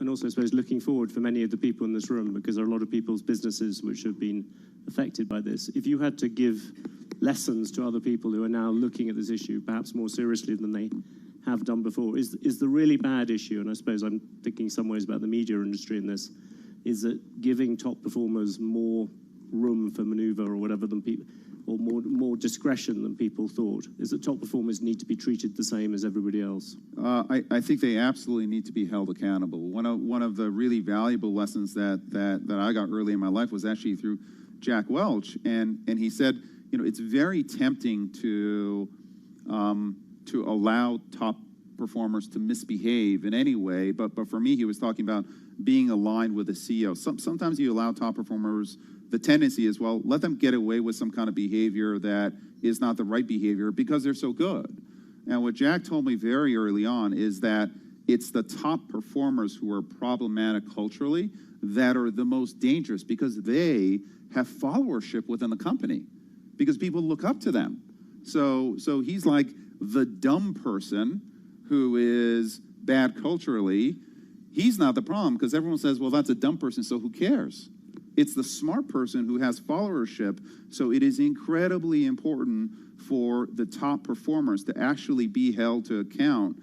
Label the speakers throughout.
Speaker 1: And also, I suppose, looking forward for many of the people in this room, because there are a lot of people's businesses which have been affected by this. If you had to give lessons to other people who are now looking at this issue, perhaps more seriously than they have done before, is the really bad issue, and I suppose I'm thinking some ways about the media industry in this, is that giving top performers more room for maneuver or whatever than people, or more discretion than people thought, is that top performers need to be treated the same as everybody else?
Speaker 2: I think they absolutely need to be held accountable. One of the really valuable lessons that I got early in my life was actually through Jack Welch, and he said, you know, it's very tempting to allow top performers to misbehave in any way, but for me, he was talking about being aligned with the CEO. Sometimes you allow top performers, the tendency is, well, let them get away with some kind of behavior that is not the right behavior because they're so good. And what Jack told me very early on is that it's the top performers who are problematic culturally that are the most dangerous, because they have followership within the company, because people look up to them. So he's like the dumb person who is bad culturally. He's not the problem, because everyone says, well, that's a dumb person, so who cares? It's the smart person who has followership. So it is incredibly important for the top performers to actually be held to account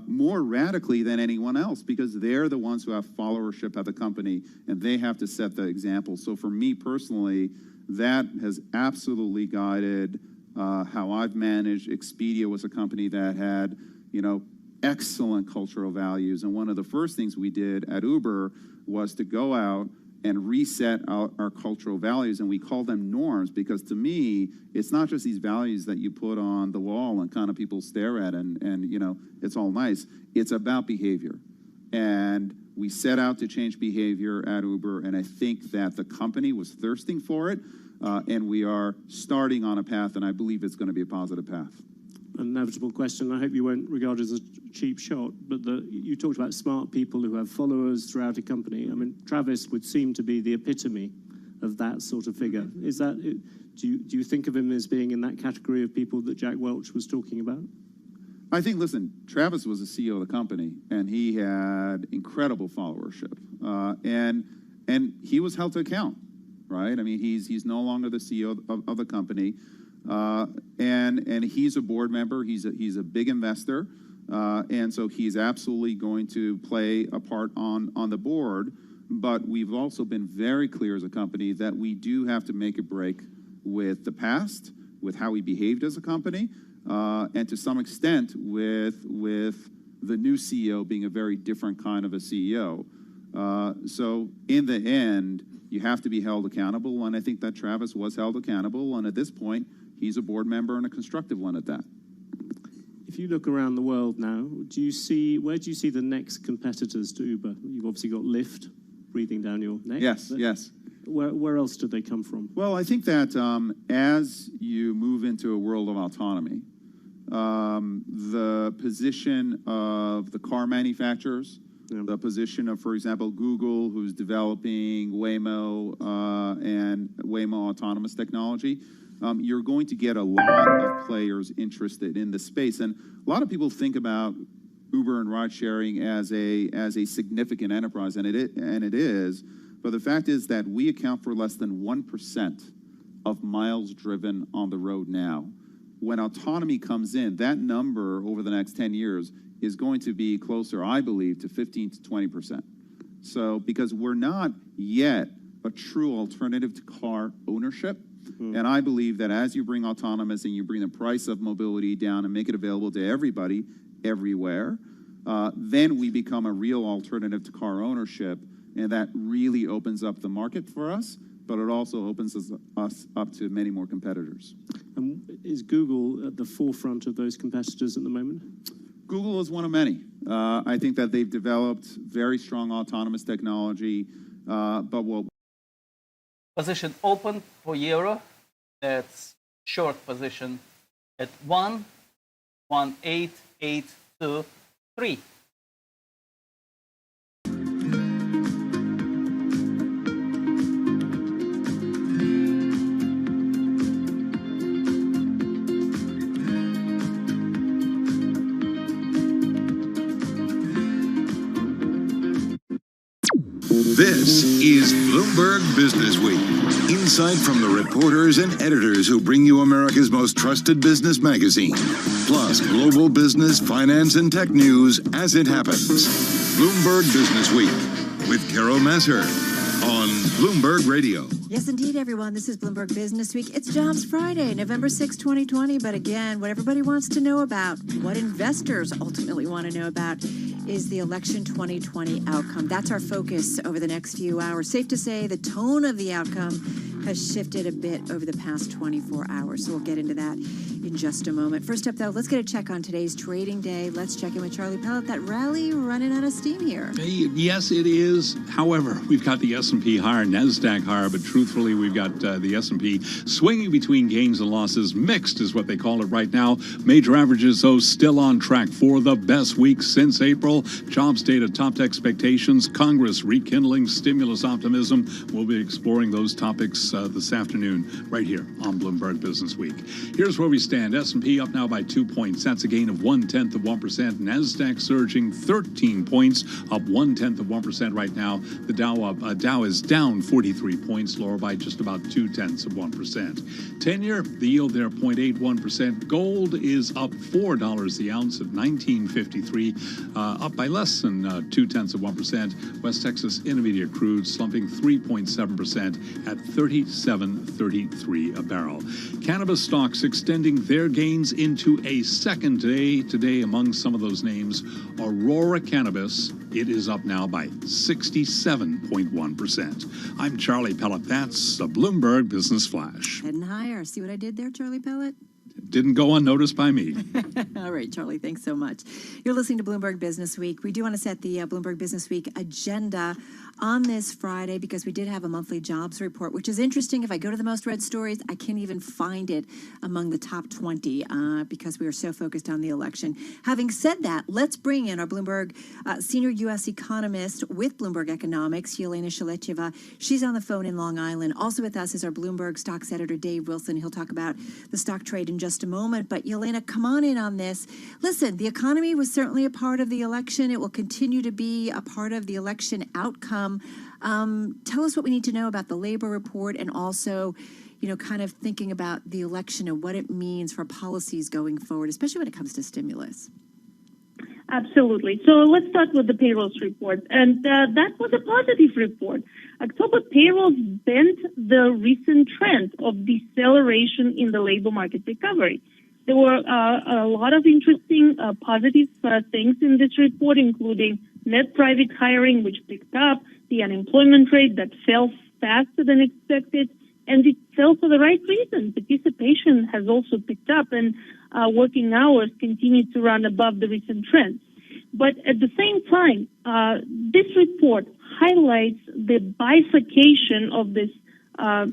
Speaker 2: more radically than anyone else, because they're the ones who have followership at the company, and they have to set the example. So for me personally, that has absolutely guided how I've managed. Expedia was a company that had, you know, excellent cultural values. And one of the first things we did at Uber was to go out and reset our cultural values, and we call them norms, because to me, it's not just these values that you put on the wall and kind of people stare at and you know, it's all nice. It's about behavior. And we set out to change behavior at Uber, and I think that the company was thirsting for it, and we are starting on a path, and I believe it's going to be a positive path.
Speaker 1: An inevitable question, I hope you won't regard it as a cheap shot, but you talked about smart people who have followers throughout a company. I mean, Travis would seem to be the epitome of that sort of figure. Is that, do you think of him as being in that category of people that Jack Welch was talking about?
Speaker 2: I think, listen, Travis was the CEO of the company, and he had incredible followership, and he was held to account, right? I mean, he's no longer the CEO of the company. And he's a board member. He's a big investor, and so he's absolutely going to play a part on the board. But we've also been very clear as a company that we do have to make a break with the past, with how we behaved as a company, and to some extent with the new CEO being a very different kind of a CEO. So in the end, you have to be held accountable, and I think that Travis was held accountable, and at this point, he's a board member and a constructive one at that.
Speaker 1: If you look around the world now, where do you see the next competitors to Uber? You've obviously got Lyft breathing down your neck.
Speaker 2: Yes, yes.
Speaker 1: Where else do they come from?
Speaker 2: Well, I think that as you move into a world of autonomy, the position of the car manufacturers, the position of, for example, Google, who's developing Waymo and Waymo autonomous technology, you're going to get a lot of players interested in the space. And a lot of people think about Uber and ride sharing as a significant enterprise, and it is. But the fact is that we account for less than 1% of miles driven on the road now. When autonomy comes in, that number over the next 10 years is going to be closer, I believe, to 15 to 20%. So because we're not yet a true alternative to car ownership, and I believe that as you bring autonomous and you bring the price of mobility down and make it available to everybody, everywhere, then we become a real alternative to car ownership, and that really opens up the market for us, but it also opens us up to many more competitors.
Speaker 1: And is Google at the forefront of those competitors at the moment?
Speaker 2: Google is one of many. I think that they've developed very strong autonomous technology, but what
Speaker 3: position open for euro, that's short position at 1.1883.
Speaker 4: This is Bloomberg Business Week. Insight from the reporters and editors who bring you America's most trusted business magazine. Plus, global business, finance, and tech news as it happens. Bloomberg Business Week with Carol Masser on Bloomberg Radio.
Speaker 5: Yes, indeed, everyone. This is Bloomberg Business Week. It's Jobs Friday, November 6, 2020. But again, what everybody wants to know about, what investors ultimately want to know about, is the election 2020 outcome. That's our focus over the next few hours. Safe to say the tone of the outcome has shifted a bit over the past 24 hours. So we'll get into that in just a moment. First up, though, let's get a check on today's trading day. Let's check in with Charlie Pellet. That rally running out of steam here.
Speaker 6: Yes, it is. However, we've got the S&P higher, NASDAQ higher, but truthfully, we've got the S&P swinging between gains and losses. Mixed is what they call it right now. Major averages, though, still on track for the best week since April. Jobs data topped expectations. Congress rekindling stimulus optimism. We'll be exploring those topics this afternoon right here on Bloomberg Business Week. Here's where we stand. S&P up now by 2 points. That's a gain of 0.1%. NASDAQ surging 13 points, up 0.1% right now. The Dow is down 43 points, lower by just about 0.2%. 10-year, the yield there 0.81%. Gold is up $4 the ounce at $19.53, up by less than 0.2%. West Texas Intermediate crude slumping 3.7% at $37.33 a barrel. Cannabis stocks extending their gains into a second day today among some of those names. Aurora Cannabis, it is up now by 67.1%. I'm Charlie Pellet. That's a Bloomberg Business Flash.
Speaker 5: Heading higher. See what I did there, Charlie Pellet?
Speaker 6: Didn't go unnoticed by me.
Speaker 5: All right, Charlie, thanks so much. You're listening to Bloomberg Business Week. We do want to set the Bloomberg Business Week agenda on this Friday because we did have a monthly jobs report, which is interesting. If I go to the most read stories, I can't even find it among the top 20 because we are so focused on the election. Having said that, let's bring in our Bloomberg senior U.S. economist with Bloomberg Economics, Yelena Shalecheva. She's on the phone in Long Island. Also with us is our Bloomberg stocks editor, Dave Wilson. He'll talk about the stock trade in just a moment. But Yelena, come on in on this. Listen, the economy was certainly a part of the election. It will continue to be a part of the election outcome. Tell us what we need to know about the labor report and also, kind of thinking about the election and what it means for policies going forward, especially when it comes to stimulus.
Speaker 7: Absolutely. So let's start with the payrolls report. And that was a positive report. October payrolls bent the recent trend of deceleration in the labor market recovery. There were a lot of interesting positive things in this report, including net private hiring, which picked up, the unemployment rate that fell faster than expected, and it fell for the right reason. Participation has also picked up, and working hours continue to run above the recent trends. But at the same time, this report highlights the bifurcation of this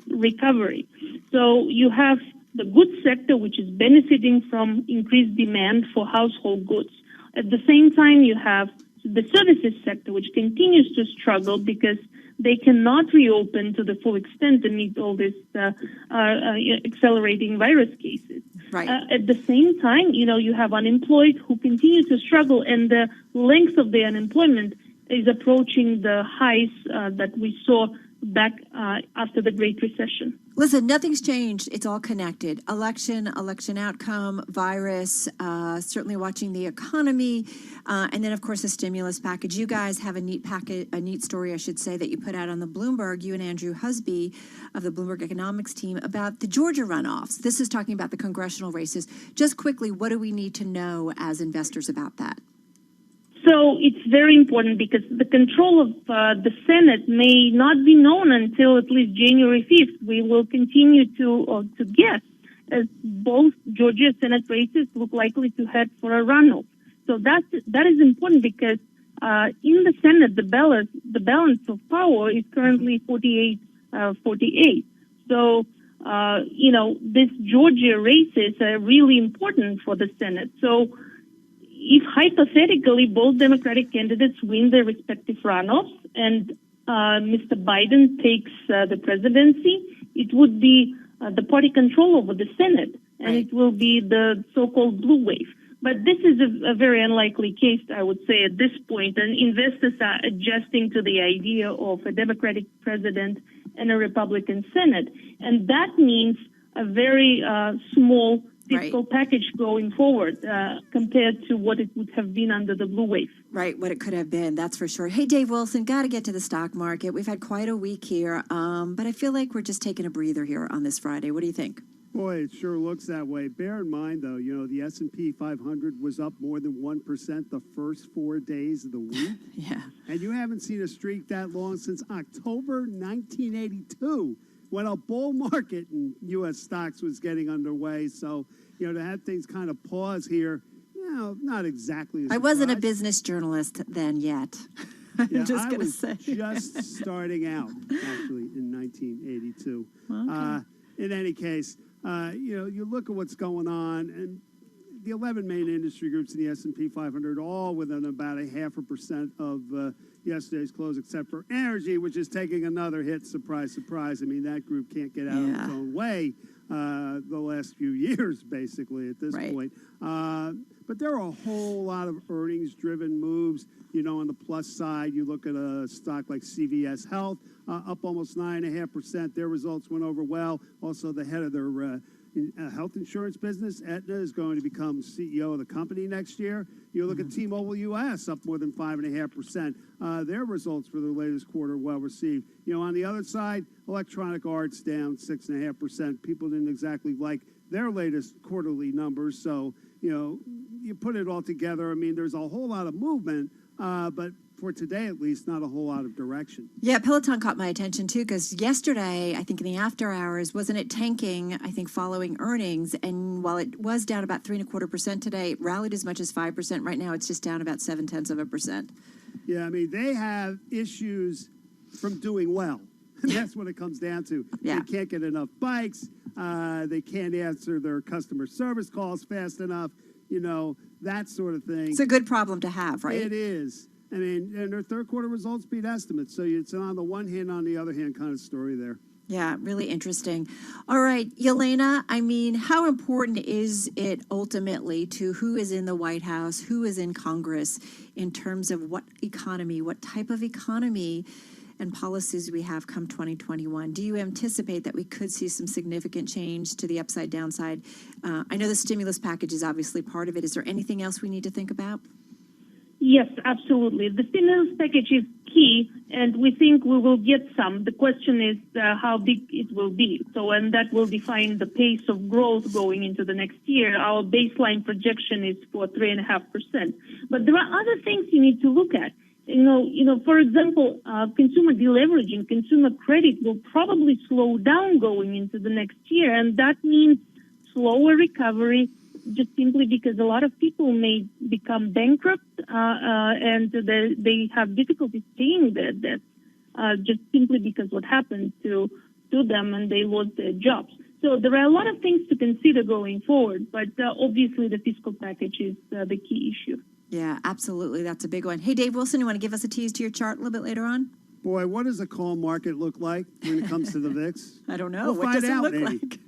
Speaker 7: recovery. So you have the goods sector, which is benefiting from increased demand for household goods. At the same time, you have the services sector, which continues to struggle because they cannot reopen to the full extent to meet all this accelerating virus cases.
Speaker 5: Right.
Speaker 7: At the same time, you have unemployed who continue to struggle, and the length of the unemployment is approaching the highs that we saw back after the Great Recession.
Speaker 5: Listen, nothing's changed. It's all connected. Election outcome, virus, certainly watching the economy, and then, of course, the stimulus package. You guys have a neat story, I should say, that you put out on the Bloomberg, you and Andrew Husby of the Bloomberg Economics team, about the Georgia runoffs. This is talking about the congressional races. Just quickly, what do we need to know as investors about that?
Speaker 7: So it's very important because the control of the Senate may not be known until at least January 5th. We will continue to guess as both Georgia Senate races look likely to head for a runoff. So that is important because in the Senate, the balance of power is currently 48-48. So, this Georgia races are really important for the Senate. So if hypothetically both Democratic candidates win their respective runoffs and Mr. Biden takes the presidency, it would be the party control over the Senate, and it will be the so-called blue wave. But this is a very unlikely case, I would say, at this point. And investors are adjusting to the idea of a Democratic president and a Republican Senate. And that means a very small fiscal package going forward compared to what it would have been under the blue wave.
Speaker 5: Right, what it could have been, that's for sure. Hey, Dave Wilson, got to get to the stock market. We've had quite a week here, but I feel like we're just taking a breather here on this Friday. What do you think?
Speaker 8: Boy, it sure looks that way. Bear in mind, though, the S&P 500 was up more than 1% the first 4 days of the week.
Speaker 5: Yeah.
Speaker 8: And you haven't seen a streak that long since October 1982, when a bull market in U.S. stocks was getting underway. So, to have things kind of pause here, not exactly.
Speaker 5: I wasn't a business journalist then yet. I'm just going to say.
Speaker 8: Just starting out, actually, in 1982. Okay. In any case, you look at what's going on, and the 11 main industry groups in the S&P 500, all within about 0.5% of yesterday's close, except for energy, which is taking another hit. Surprise, surprise. I mean, that group can't get out of its own way the last few years, basically, at this point. But there are a whole lot of earnings-driven moves. On the plus side, you look at a stock like CVS Health, up almost 9.5%. Their results went over well. Also, the head of their health insurance business, Aetna, is going to become CEO of the company next year. You look at T-Mobile US, up more than 5.5%. Their results for the latest quarter well received. On the other side, Electronic Arts down 6.5%. People didn't exactly like their latest quarterly numbers. So, you put it all together. I mean, there's a whole lot of movement, but for today, at least, not a whole lot of direction.
Speaker 5: Yeah, Peloton caught my attention, too, because yesterday, I think in the after hours, wasn't it tanking, I think, following earnings? And while it was down about 3.25% today, it rallied as much as 5%. Right now, it's just down about 0.7%.
Speaker 8: Yeah, I mean, they have issues from doing well. That's what it comes down to.
Speaker 5: Yeah.
Speaker 8: They can't get enough bikes. They can't answer their customer service calls fast enough. That sort of thing.
Speaker 5: It's a good problem to have, right?
Speaker 8: It is. I mean, and their third quarter results beat estimates. So it's on the one hand, on the other hand kind of story there.
Speaker 5: Yeah, really interesting. All right, Yelena, I mean, how important is it ultimately to who is in the White House, who is in Congress, in terms of what type of economy and policies we have come 2021? Do you anticipate that we could see some significant change to the upside downside? I know the stimulus package is obviously part of it. Is there anything else we need to think about?
Speaker 7: Yes, absolutely. The stimulus package is key, and we think we will get some. The question is how big it will be. So, and that will define the pace of growth going into the next year. Our baseline projection is for 3.5%. But there are other things you need to look at. For example, consumer deleveraging, consumer credit will probably slow down going into the next year, and that means slower recovery, just simply because a lot of people may become bankrupt and they have difficulty paying their debts just simply because what happened to them and they lost their jobs. So there are a lot of things to consider going forward, but obviously the fiscal package is the key issue.
Speaker 5: Yeah, absolutely. That's a big one. Hey, Dave Wilson, you want to give us a tease to your chart a little bit later on?
Speaker 8: Boy, what does a calm market look like when it comes to the VIX?
Speaker 5: I don't know.
Speaker 8: We'll
Speaker 5: what does it look
Speaker 8: maybe.
Speaker 5: like?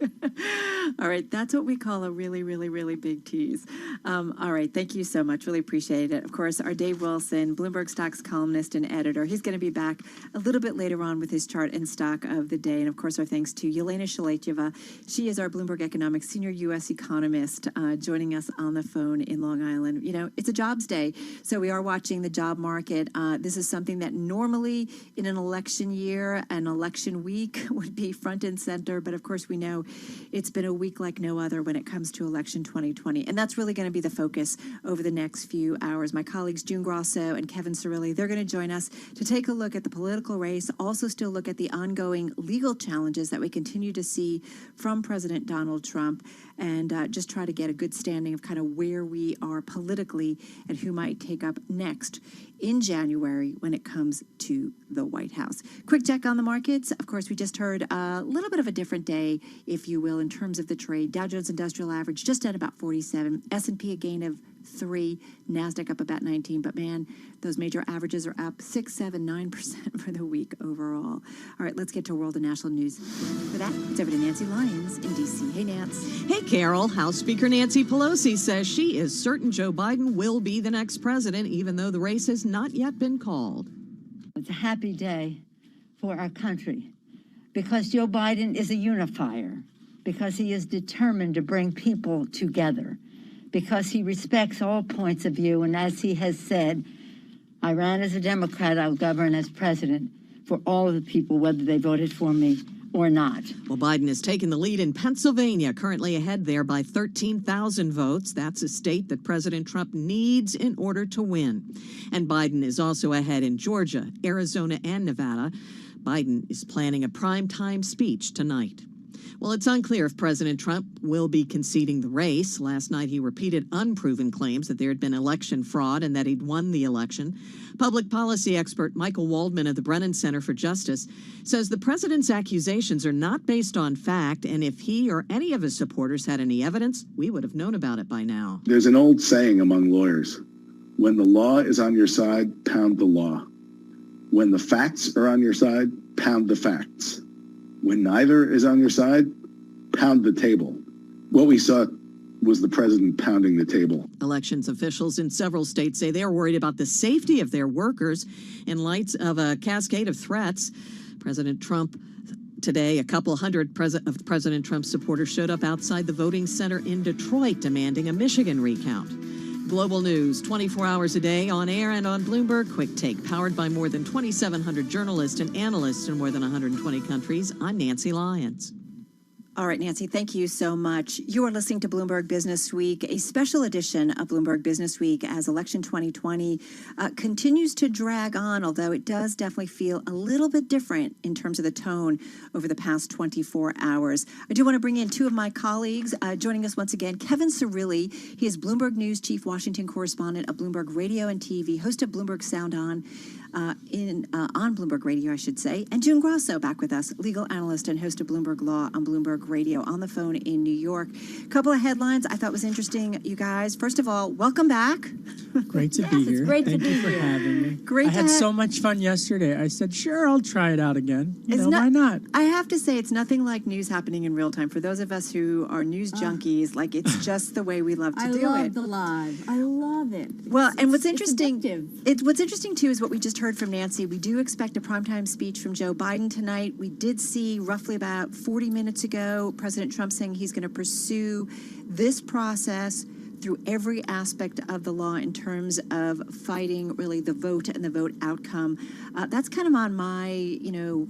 Speaker 5: All right. That's what we call a really, really, really big tease. All right. Thank you so much. Really appreciate it. Of course, our Dave Wilson, Bloomberg Stocks columnist and editor. He's going to be back a little bit later on with his chart and stock of the day. And of course, our thanks to Yelena Shaletyeva. She is our Bloomberg Economics senior U.S. economist joining us on the phone in Long Island. It's a jobs day. So we are watching the job market. This is something that normally in an election year, an election week would be front and center. But of course, we know it's been a week like no other when it comes to election 2020. And that's really going to be the focus over the next few hours. My colleagues June Grosso and Kevin Cirilli, they're going to join us to take a look at the political race, also still look at the ongoing legal challenges that we continue to see from President Donald Trump, and just try to get a good standing of kind of where we are politically and who might take up next in January when it comes to the White House. Quick check on the markets. Of course, we just heard a little bit of a different day, if you will, in terms of the trade. Dow Jones Industrial Average just at about 47. S&P a gain of 3. NASDAQ up about 19. But man, those major averages are up 6, 7, 9% for the week overall. All right, let's get to world and national news. For that, it's over to Nancy Lyons in D.C. Hey, Nance.
Speaker 9: Hey, Carol. House Speaker Nancy Pelosi says she is certain Joe Biden will be the next president, even though the race has not yet been called.
Speaker 10: It's a happy day for our country because Joe Biden is a unifier, because he is determined to bring people together, because he respects all points of view. And as he has said, I ran as a Democrat, I'll govern as president for all of the people, whether they voted for me or not.
Speaker 9: Well, Biden has taken the lead in Pennsylvania, currently ahead there by 13,000 votes. That's a state that President Trump needs in order to win. And Biden is also ahead in Georgia, Arizona, and Nevada. Biden is planning a primetime speech tonight. Well, it's unclear if President Trump will be conceding the race. Last night, he repeated unproven claims that there had been election fraud and that he'd won the election. Public policy expert Michael Waldman of the Brennan Center for Justice says the president's accusations are not based on fact, and if he or any of his supporters had any evidence, we would have known about it by now.
Speaker 11: There's an old saying among lawyers, when the law is on your side, pound the law. When the facts are on your side, pound the facts. When neither is on your side, pound the table. What we saw was the president pounding the table.
Speaker 9: Elections officials in several states say they're worried about the safety of their workers in light of a cascade of threats. President Trump today, a couple hundred of President Trump's supporters showed up outside the voting center in Detroit demanding a Michigan recount. Global news, 24 hours a day, on air and on Bloomberg Quick Take, powered by more than 2,700 journalists and analysts in more than 120 countries. I'm Nancy Lyons.
Speaker 5: All right, Nancy, thank you so much. You are listening to Bloomberg Business Week, a special edition of Bloomberg Business Week as election 2020 continues to drag on, although it does definitely feel a little bit different in terms of the tone over the past 24 hours. I do want to bring in two of my colleagues joining us once again. Kevin Cirilli, he is Bloomberg News Chief Washington Correspondent of Bloomberg Radio and TV, host of Bloomberg Sound On Bloomberg Radio, I should say. And June Grosso back with us, legal analyst and host of Bloomberg Law on Bloomberg Radio, on the phone in New York. A couple of headlines I thought was interesting, you guys. First of all, welcome back.
Speaker 12: Great to be here.
Speaker 10: Great
Speaker 12: Thank
Speaker 10: to
Speaker 12: you
Speaker 10: be
Speaker 12: for
Speaker 10: here.
Speaker 12: having me.
Speaker 5: Great
Speaker 12: I
Speaker 5: to
Speaker 12: had so much fun yesterday. I said, sure, I'll try it out again. Why not?
Speaker 5: I have to say, it's nothing like news happening in real time. For those of us who are news junkies, like it's just the way we love to do it.
Speaker 10: I love the live. I love it.
Speaker 5: Well, and what's
Speaker 10: It's
Speaker 5: interesting,
Speaker 10: addictive.
Speaker 5: what's interesting too is what we just heard from Nancy. We do expect a primetime speech from Joe Biden tonight. We did see roughly about 40 minutes ago President Trump saying he's going to pursue this process through every aspect of the law in terms of fighting really the vote and the vote outcome. That's kind of on my,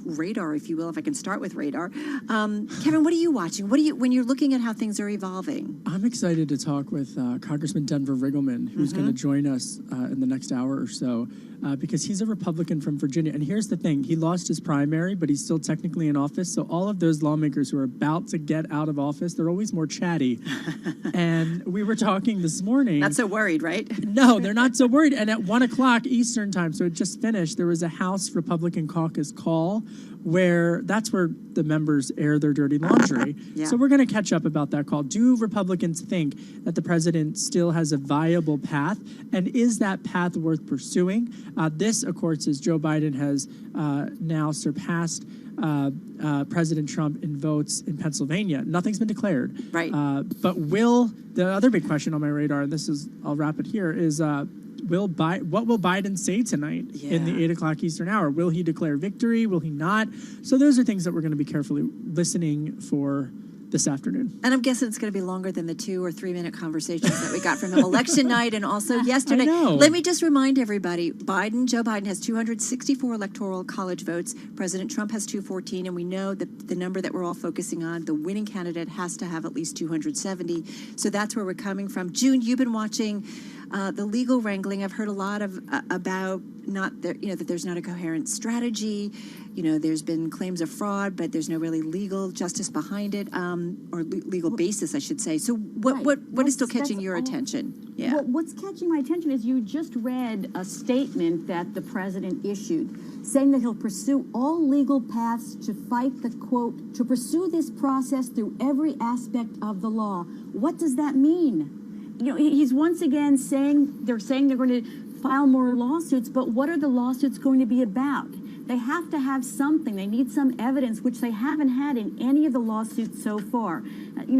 Speaker 5: radar, if you will, if I can start with radar. Kevin, what are you watching? When you're looking at how things are evolving?
Speaker 12: I'm excited to talk with Congressman Denver Riggleman, who's going to join us in the next hour or so, because he's a Republican from Virginia. And here's the thing. He lost his primary, but he's still technically in office. So all of those lawmakers who are about to get out of office, they're always more chatty. And we were talking this morning.
Speaker 5: Not so worried, right?
Speaker 12: No, they're not so worried. And at 1 o'clock Eastern time, so it just finished, there was a House Republican caucus call where that's where the members air their dirty laundry.
Speaker 5: Yeah.
Speaker 12: So we're going to catch up about that call. Do Republicans think that the president still has a viable path? And is that path worth pursuing? This, of course, is Joe Biden has now surpassed President Trump in votes in Pennsylvania. Nothing's been declared.
Speaker 5: Right.
Speaker 12: But the other big question on my radar, and I'll wrap it here, is what will Biden say tonight in the 8 o'clock Eastern hour? Will he declare victory? Will he not? So those are things that we're going to be carefully listening for this afternoon.
Speaker 5: And I'm guessing it's going to be longer than the 2 or 3 minute conversations that we got from him election night and also yesterday.
Speaker 12: I know.
Speaker 5: Let me just remind everybody, Joe Biden has 264 electoral college votes. President Trump has 214. And we know that the number that we're all focusing on, the winning candidate has to have at least 270. So that's where we're coming from. June, you've been watching the legal wrangling. I've heard a lot about that there's not a coherent strategy. There's been claims of fraud, but there's no really legal justice behind it, or legal basis, I should say. So what is still catching your attention? Yeah.
Speaker 13: Well, what's catching my attention is you just read a statement that the president issued saying that he'll pursue all legal paths to fight the, quote, to pursue this process through every aspect of the law. What does that mean? he's once again they're saying they're going to file more lawsuits, but what are the lawsuits going to be about? They have to have something. They need some evidence, which they haven't had in any of the lawsuits so far.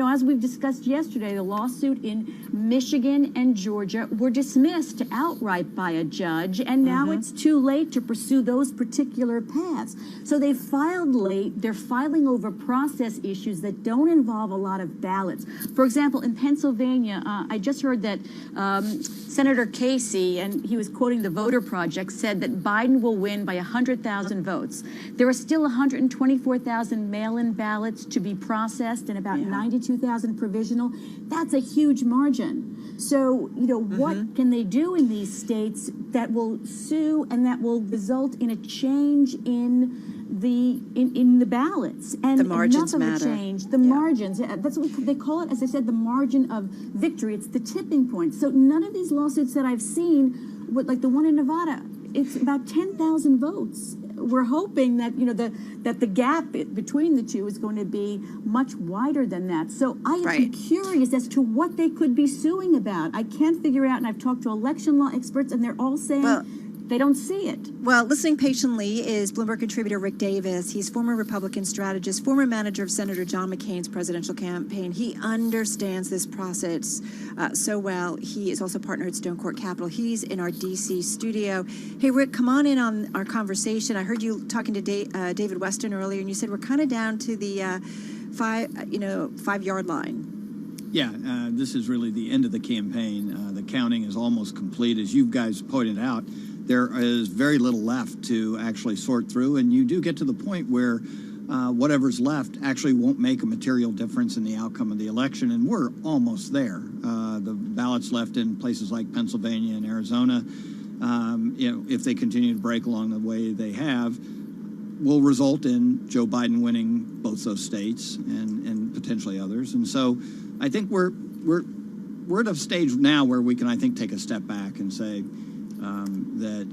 Speaker 13: As we've discussed yesterday, the lawsuit in Michigan and Georgia were dismissed outright by a judge, and now it's too late to pursue those particular paths. So they filed late. They're filing over process issues that don't involve a lot of ballots. For example, in Pennsylvania, I just heard that Senator Casey, and he was quoting the Voter Project, said that Biden will win by 100,000 votes. There are still 124,000 mail-in ballots to be processed and about 92,000 provisional. That's a huge margin. So, what can they do in these states that will sue and that will result in a change in the ballots? And
Speaker 5: the margins
Speaker 13: enough of
Speaker 5: matter.
Speaker 13: a change. The margins. That's what they call it. As I said, the margin of victory. It's the tipping point. So none of these lawsuits that I've seen, like the one in Nevada, it's about 10,000 votes. We're hoping that that the gap between the two is going to be much wider than that. So I am curious as to what they could be suing about. I can't figure out, and I've talked to election law experts, and they're all saying they don't see it.
Speaker 5: Well, listening patiently is Bloomberg contributor Rick Davis. He's former Republican strategist, former manager of Senator John McCain's presidential campaign. He understands this process so well. He is also a partner at Stone Court Capital. He's in our D.C. studio. Hey, Rick, come on in on our conversation. I heard you talking to David Weston earlier, and you said we're kind of down to the 5-yard line.
Speaker 14: Yeah, this is really the end of the campaign. The counting is almost complete, as you guys pointed out. There is very little left to actually sort through, and you do get to the point where whatever's left actually won't make a material difference in the outcome of the election, and we're almost there. The ballots left in places like Pennsylvania and Arizona, if they continue to break along the way they have, will result in Joe Biden winning both those states and potentially others. And so I think we're at a stage now where we can, I think, take a step back and say, that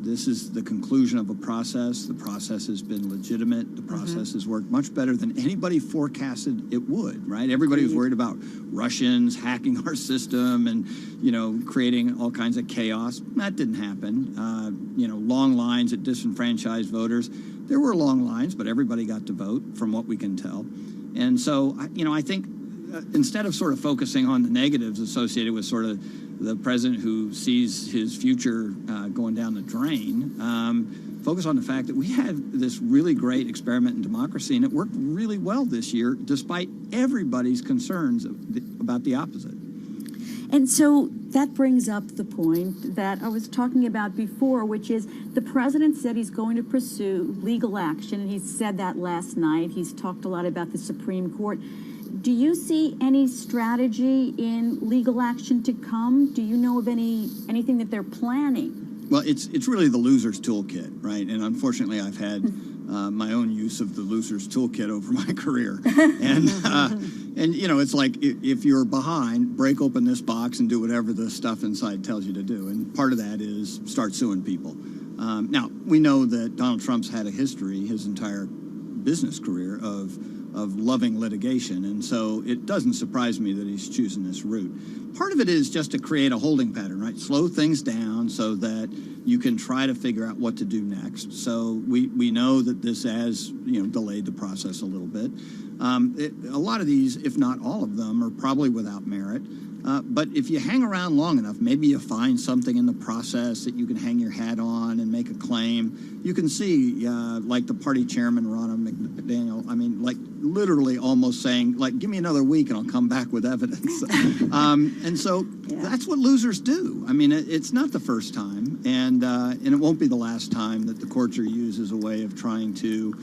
Speaker 14: this is the conclusion of a process. The process has been legitimate. The process has worked much better than anybody forecasted it would, right? Everybody was worried about Russians hacking our system and, creating all kinds of chaos. That didn't happen. Long lines at disenfranchised voters. There were long lines, but everybody got to vote from what we can tell. And so, I think instead of sort of focusing on the negatives associated with sort of the president who sees his future going down the drain, focus on the fact that we had this really great experiment in democracy, and it worked really well this year, despite everybody's concerns about the opposite.
Speaker 13: And so that brings up the point that I was talking about before, which is the president said he's going to pursue legal action, and he said that last night. He's talked a lot about the Supreme Court. Do you see any strategy in legal action to come? Do you know of anything that they're planning?
Speaker 14: Well, it's really the loser's toolkit, right? And unfortunately, I've had my own use of the loser's toolkit over my career. And it's like if you're behind, break open this box and do whatever the stuff inside tells you to do. And part of that is start suing people. Now, we know that Donald Trump's had a history his entire business career of loving litigation, and so it doesn't surprise me that he's choosing this route. Part of it is just to create a holding pattern, right? Slow things down so that you can try to figure out what to do next. So we know that this has delayed the process a little bit. A lot of these, if not all of them, are probably without merit. But if you hang around long enough, maybe you find something in the process that you can hang your hat on and make a claim. You can see, like the party chairman, Ronna McDaniel, literally almost saying, give me another week and I'll come back with evidence. And so that's what losers do. It's not the first time, and it won't be the last time that the courts are used as a way of trying to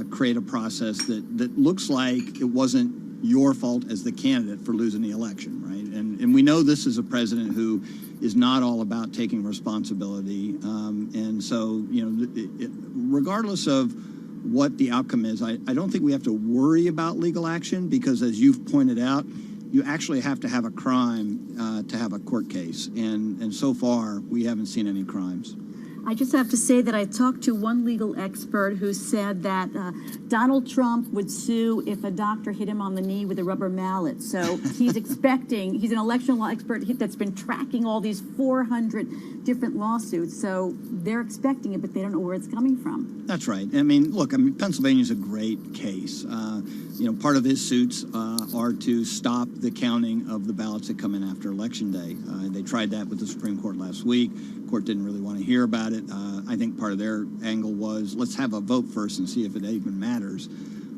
Speaker 14: create a process that looks like it wasn't your fault as the candidate for losing the election, right? And we know this is a president who is not all about taking responsibility. And so, regardless of what the outcome is, I don't think we have to worry about legal action because, as you've pointed out, you actually have to have a crime to have a court case. And so far, we haven't seen any crimes.
Speaker 13: I just have to say that I talked to one legal expert who said that Donald Trump would sue if a doctor hit him on the knee with a rubber mallet. So he's expecting, he's an election law expert that's been tracking all these 400 different lawsuits. So they're expecting it, but they don't know where it's coming from.
Speaker 14: That's right. I mean, look, Pennsylvania's a great case. Part of his suits are to stop the counting of the ballots that come in after Election Day. They tried that with the Supreme Court last week. The court didn't really want to hear about it. I think part of their angle was, let's have a vote first and see if it even matters.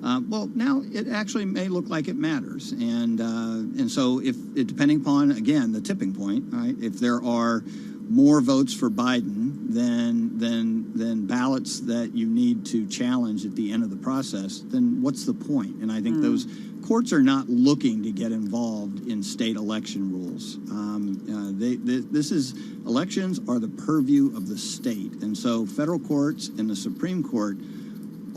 Speaker 14: Well, now it actually may look like it matters. And so depending upon, again, the tipping point, right, if there are more votes for Biden than ballots that you need to challenge at the end of the process, then what's the point? And I think those courts are not looking to get involved in state election rules. Elections are the purview of the state. And so federal courts and the Supreme Court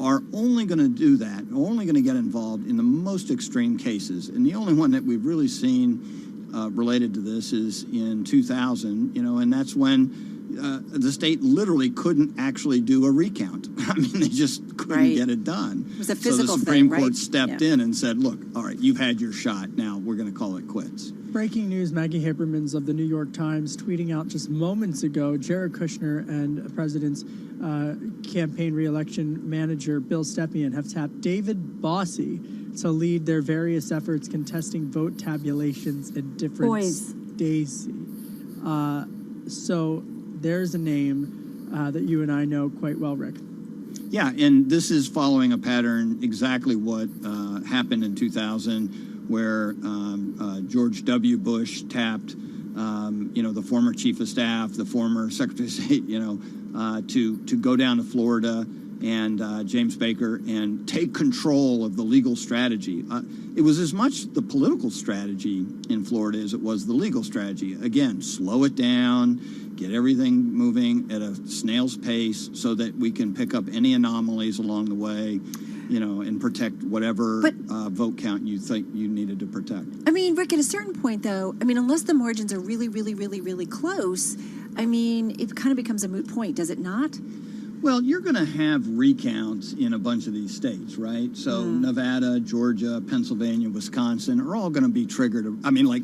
Speaker 14: are only going to do that, only going to get involved in the most extreme cases. And the only one that we've really seen related to this is in 2000, and that's when the state literally couldn't actually do a recount. I mean, they just couldn't get it done.
Speaker 5: It was a physical
Speaker 14: so the Supreme
Speaker 5: thing,
Speaker 14: Court
Speaker 5: right?
Speaker 14: stepped in and said, look, all right, you've had your shot. Now we're going to call it quits.
Speaker 12: Breaking news, Maggie Habermans of the New York Times tweeting out just moments ago, Jared Kushner and the president's campaign re-election manager, Bill Stepien, have tapped David Bossie to lead their various efforts contesting vote tabulations in different states. So there's a name that you and I know quite well, Rick.
Speaker 14: Yeah, and this is following a pattern exactly what happened in 2000, where George W. Bush tapped, the former chief of staff, the former secretary of state, to go down to Florida and James Baker and take control of the legal strategy. It was as much the political strategy in Florida as it was the legal strategy. Again, slow it down, get everything moving at a snail's pace so that we can pick up any anomalies along the way, and protect whatever vote count you think you needed to protect.
Speaker 5: I mean, Rick, at a certain point, though, unless the margins are really, really, really, really close, it kind of becomes a moot point, does it not?
Speaker 14: Well, you're going to have recounts in a bunch of these states, right? So Nevada, Georgia, Pennsylvania, Wisconsin are all going to be triggered.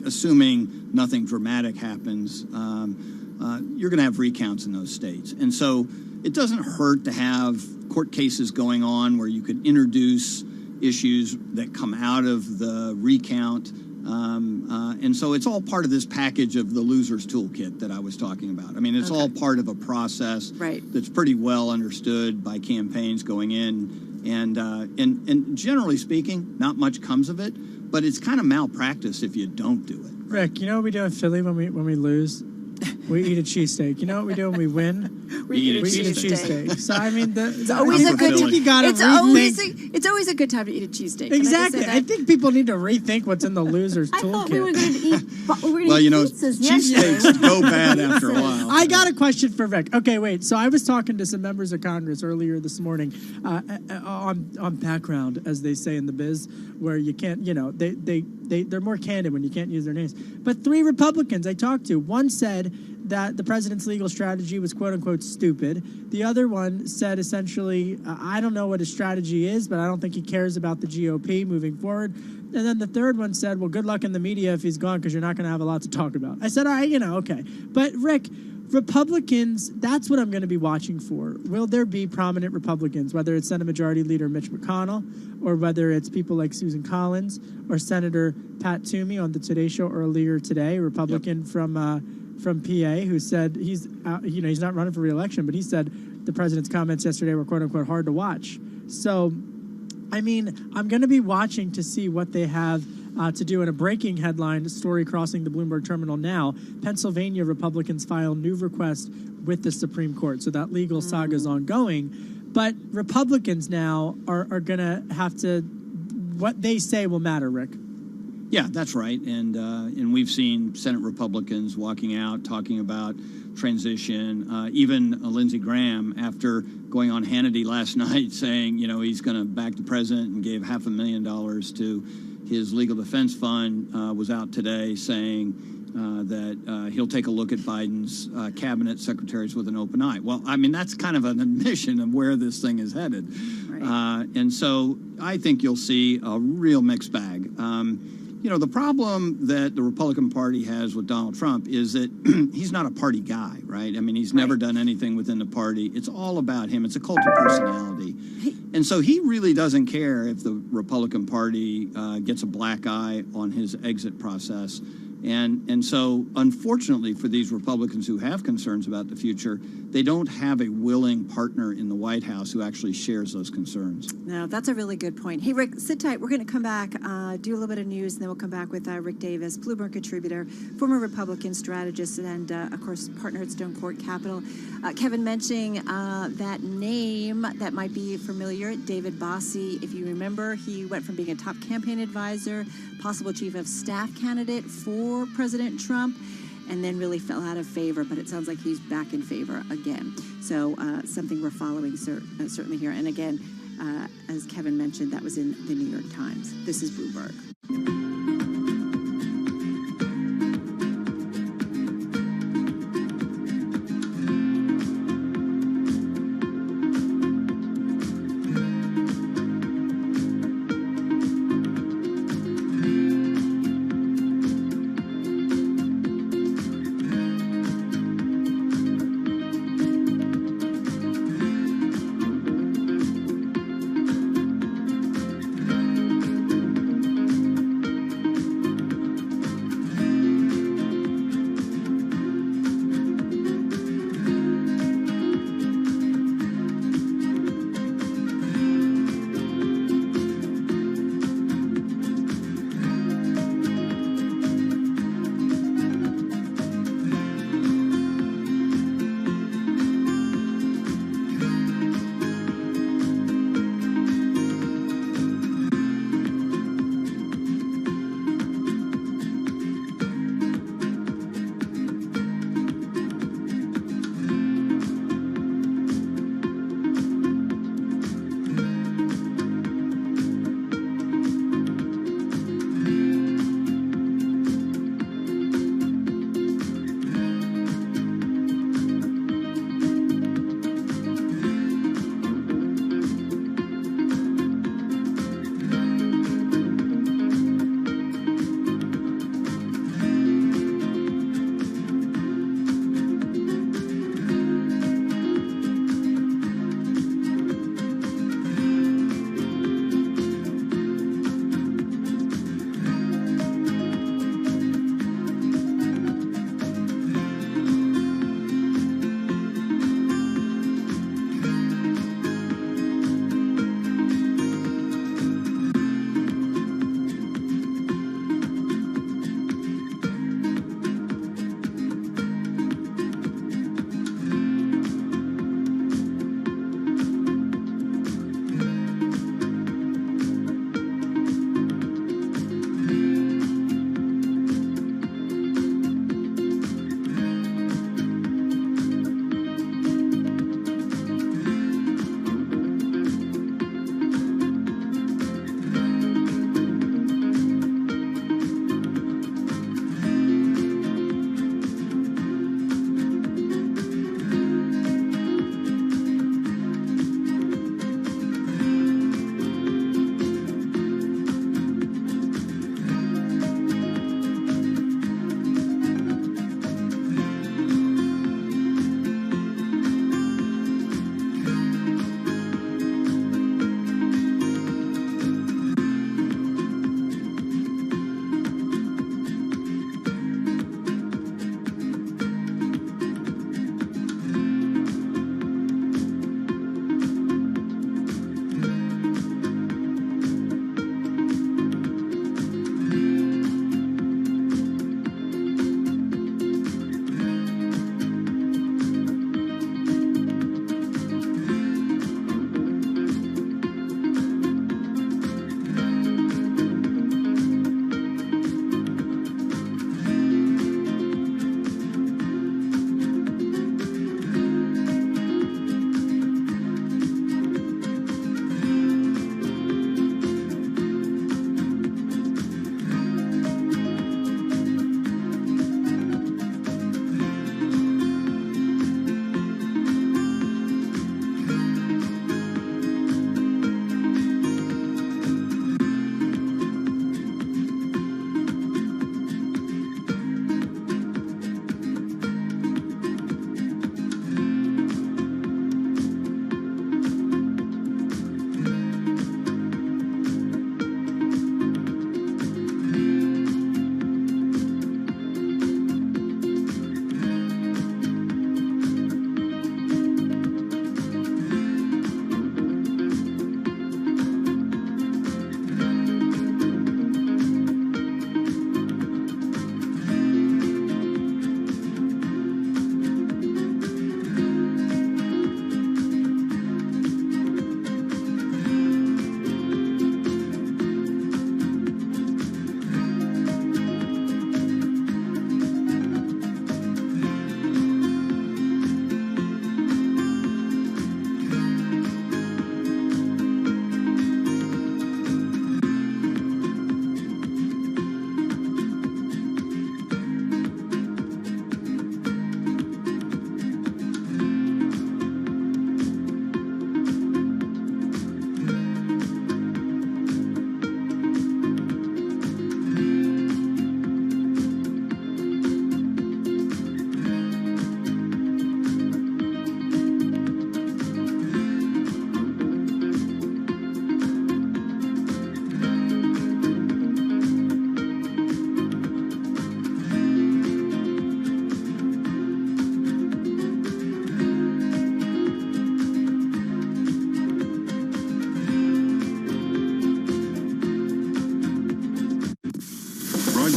Speaker 14: Assuming nothing dramatic happens, you're going to have recounts in those states. And so it doesn't hurt to have court cases going on where you could introduce issues that come out of the recount. And so it's all part of this package of the loser's toolkit that I was talking about. It's all part of a process that's pretty well understood by campaigns going in. And generally speaking, not much comes of it, but it's kind of malpractice if you don't do it.
Speaker 12: Rick, you know what we do in Philly when we lose? We eat a cheesesteak. You know what we do when we win?
Speaker 5: We eat a
Speaker 12: cheesesteak. So
Speaker 5: it's always a good
Speaker 12: time.
Speaker 5: It's always a good time to eat a cheesesteak.
Speaker 12: Exactly. I think people need to rethink what's in the loser's toolkit.
Speaker 13: I thought we were going to eat. Pizzas
Speaker 14: cheesesteaks go bad after a while.
Speaker 12: I got a question for Rick. Okay, wait. So I was talking to some members of Congress earlier this morning on background, as they say in the biz, where you can't. They're more candid when you can't use their names. But 3 Republicans I talked to, one said that the president's legal strategy was quote-unquote stupid. The other one said essentially, I don't know what his strategy is, but I don't think he cares about the GOP moving forward. And then the third one said, well, good luck in the media if he's gone because you're not going to have a lot to talk about. I said, all right, okay. But Rick, Republicans, that's what I'm going to be watching for. Will there be prominent Republicans, whether it's Senate Majority Leader Mitch McConnell or whether it's people like Susan Collins or Senator Pat Toomey on the Today Show earlier today, a Republican from PA, who said he's not running for re-election, but he said the president's comments yesterday were quote unquote hard to watch. So, I'm going to be watching to see what they have to do. In a breaking headline story crossing the Bloomberg terminal now, Pennsylvania Republicans file new request with the Supreme Court. So that legal saga is ongoing. But Republicans now are going to have to, what they say will matter, Rick.
Speaker 14: Yeah, that's right. And we've seen Senate Republicans walking out, talking about transition. Even Lindsey Graham, after going on Hannity last night saying, he's going to back the president and gave $500,000 to his legal defense fund, was out today saying, that he'll take a look at Biden's cabinet secretaries with an open eye. Well, I mean, that's kind of an admission of where this thing is headed. Right. And so I think you'll see a real mixed bag. You know, the problem that the Republican Party has with Donald Trump is that he's not a party guy, right? I mean, he's never done anything within the party. It's all about him. It's a cult of personality. And so he really doesn't care if the Republican Party gets a black eye on his exit process. And so, unfortunately, for these Republicans who have concerns about the future, they don't have a willing partner in the White House who actually shares those concerns.
Speaker 5: No, that's a really good point. Hey, Rick, sit tight. We're going to come back, do a little bit of news, and then we'll come back with Rick Davis, Bloomberg contributor, former Republican strategist, and, of course, partner at Stone Court Capital. Kevin mentioning that name that might be familiar, David Bossie. If you remember, he went from being a top campaign advisor, possible chief of staff candidate for President Trump, and then really fell out of favor, but it sounds like he's back in favor again. So something we're following certainly here. And again, as Kevin mentioned, that was in the New York Times. This is Bloomberg.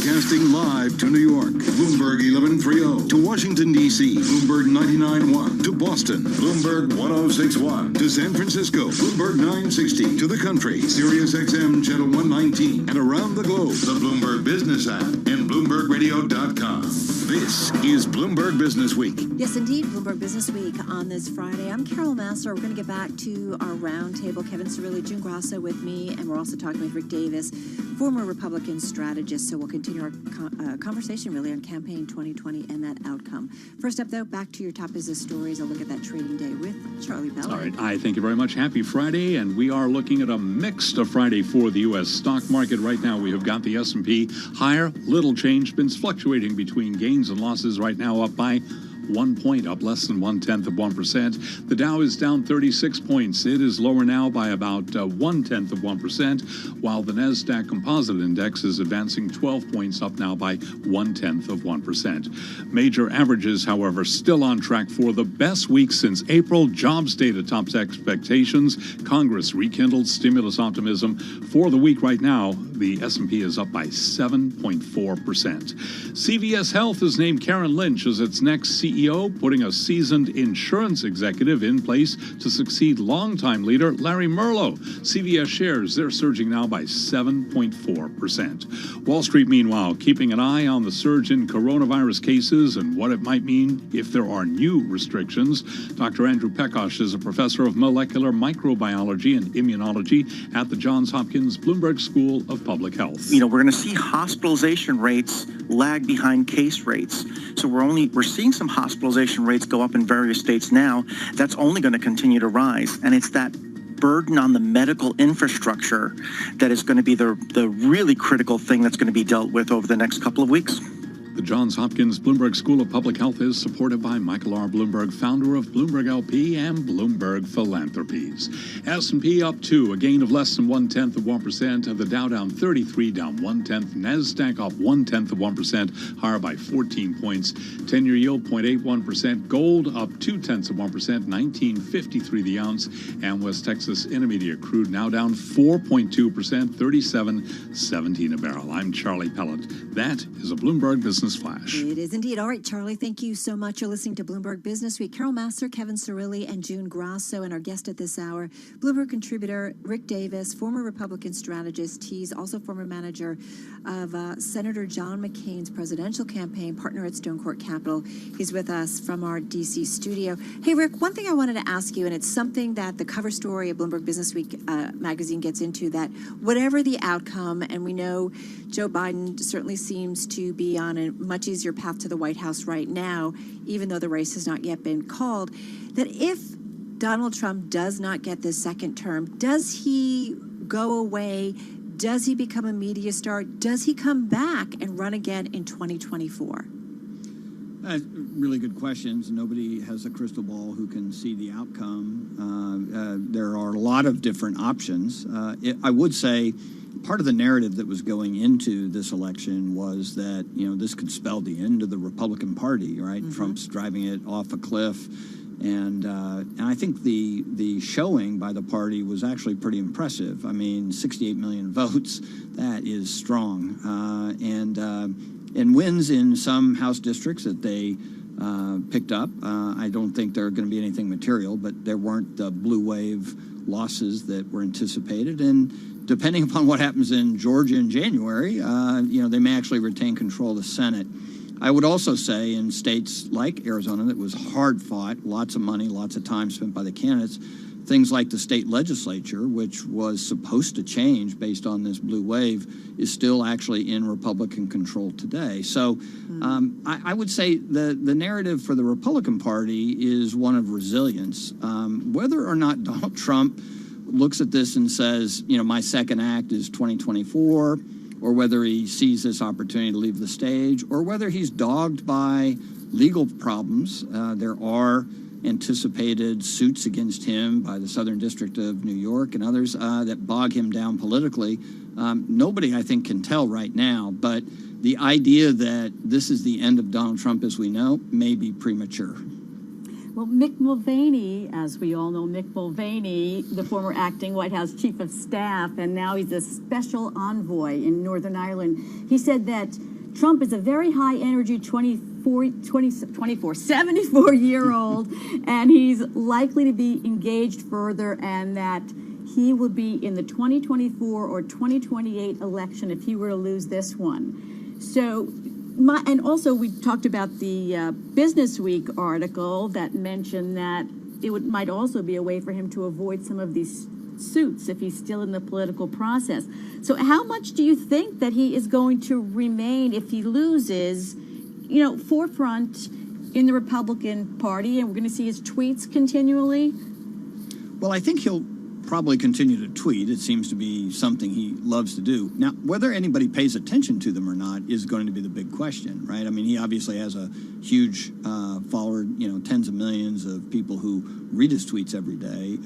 Speaker 4: Broadcasting live to New York, Bloomberg 1130. To Washington, D.C., Bloomberg 99.1. To Boston, Bloomberg 1061. To San Francisco, Bloomberg 960. To the country, Sirius XM Channel 119. And around the globe, the Bloomberg Business app and BloombergRadio.com. This is Bloomberg Business Week.
Speaker 5: Yes, indeed, Bloomberg Business Week on this Friday. I'm Carol Massar. We're going to get back to our roundtable. Kevin Cirilli, June Grasso with me, and we're also talking with Rick Davis, former Republican strategist. So we'll continue our conversation really on campaign 2020 and that outcome. First up, though, back to your top business stories. I'll look at that trading day with Charlie Bell.
Speaker 6: All right, I thank you very much. Happy Friday, and we are looking at a mixed Friday for the U.S. stock market. Right now, we have got the S&P higher, little change, been fluctuating between gains and losses. Right now, up by 1 point, up less than 0.1%. The Dow is down 36 points. It is lower now by about 0.1%, while the NASDAQ Composite Index is advancing 12 points, up now by 0.1%. Major averages, however, still on track for the best week since April. Jobs data tops expectations. Congress rekindled stimulus optimism. For the week right now, the S&P is up by 7.4%. CVS Health has named Karen Lynch as its next CEO, putting a seasoned insurance executive in place to succeed longtime leader Larry Merlo. CVS shares, they're surging now by 7.4%. Wall Street, meanwhile, keeping an eye on the surge in coronavirus cases and what it might mean if there are new restrictions. Dr. Andrew Pekosh is a professor of molecular microbiology and immunology at the Johns Hopkins Bloomberg School of Public Health.
Speaker 15: We're going to see hospitalization rates lag behind case rates. So we're seeing some hospitalization rates go up in various states now. That's only going to continue to rise. And it's that burden on the medical infrastructure that is going to be the really critical thing that's going to be dealt with over the next couple of weeks.
Speaker 6: The Johns Hopkins Bloomberg School of Public Health is supported by Michael R. Bloomberg, founder of Bloomberg LP and Bloomberg Philanthropies. S&P up 2, a gain of less than 0.1%. The Dow down 33, down 0.1. NASDAQ up 0.1%, higher by 14 points. 10-year yield 0.81%. Gold up 0.2%, 19.53 the ounce. And West Texas Intermediate crude now down 4.2%, 37.17 a barrel. I'm Charlie Pellet. That is a Bloomberg Business Flash.
Speaker 5: It is indeed. All right, Charlie, thank you so much. You're listening to Bloomberg Business Week. Carol Massar, Kevin Cirilli, and June Grasso, and our guest at this hour, Bloomberg contributor Rick Davis, former Republican strategist. He's also former manager of Senator John McCain's presidential campaign, partner at Stone Court Capital. He's with us from our D.C. studio. Hey, Rick, one thing I wanted to ask you, and it's something that the cover story of Bloomberg Business Week magazine gets into, that whatever the outcome, and we know Joe Biden certainly seems to be on a much easier path to the White House right now, even though the race has not yet been called, that if Donald Trump does not get this second term, does he go away? Does he become a media star? Does he come back and run again in 2024?
Speaker 14: Really good questions. Nobody has a crystal ball who can see the outcome. There are a lot of different options. I would say part of the narrative that was going into this election was that, this could spell the end of the Republican Party, right? Mm-hmm. Trump's driving it off a cliff. And I think the showing by the party was actually pretty impressive. I mean, 68 million votes, that is strong. And wins in some House districts that they picked up. I don't think there are going to be anything material, but there weren't the blue wave losses that were anticipated. And depending upon what happens in Georgia in January, they may actually retain control of the Senate. I would also say in states like Arizona that was hard fought, lots of money, lots of time spent by the candidates, things like the state legislature, which was supposed to change based on this blue wave, is still actually in Republican control today. So I would say the narrative for the Republican Party is one of resilience. Whether or not Donald Trump looks at this and says, my second act is 2024, or whether he sees this opportunity to leave the stage, or whether he's dogged by legal problems. There are anticipated suits against him by the Southern District of New York and others that bog him down politically. Nobody, I think, can tell right now, but the idea that this is the end of Donald Trump as we know may be premature.
Speaker 13: Well, Mick Mulvaney, as we all know, Mick Mulvaney, the former acting White House chief of staff, and now he's a special envoy in Northern Ireland. He said that Trump is a very high energy 74-year-old, and he's likely to be engaged further, and that he will be in the 2024 or 2028 election if he were to lose this one. So, and also we talked about the Business Week article that mentioned that might also be a way for him to avoid some of these suits if he's still in the political process. So how much do you think that he is going to remain, if he loses, forefront in the Republican Party, and we're going to see his tweets continually?
Speaker 14: Well, I think he'll probably continue to tweet. It seems to be something he loves to do. Now, whether anybody pays attention to them or not is going to be the big question, right? I mean, he obviously has a huge follower, tens of millions of people who read his tweets every day.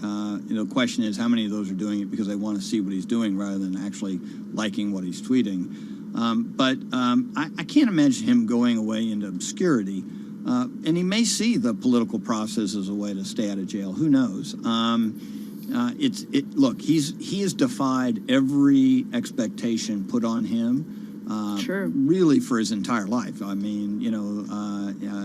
Speaker 14: The question is how many of those are doing it because they want to see what he's doing rather than actually liking what he's tweeting. But I can't imagine him going away into obscurity. And he may see the political process as a way to stay out of jail. Who knows? Look, he has defied every expectation put on him. Really for his entire life. I mean,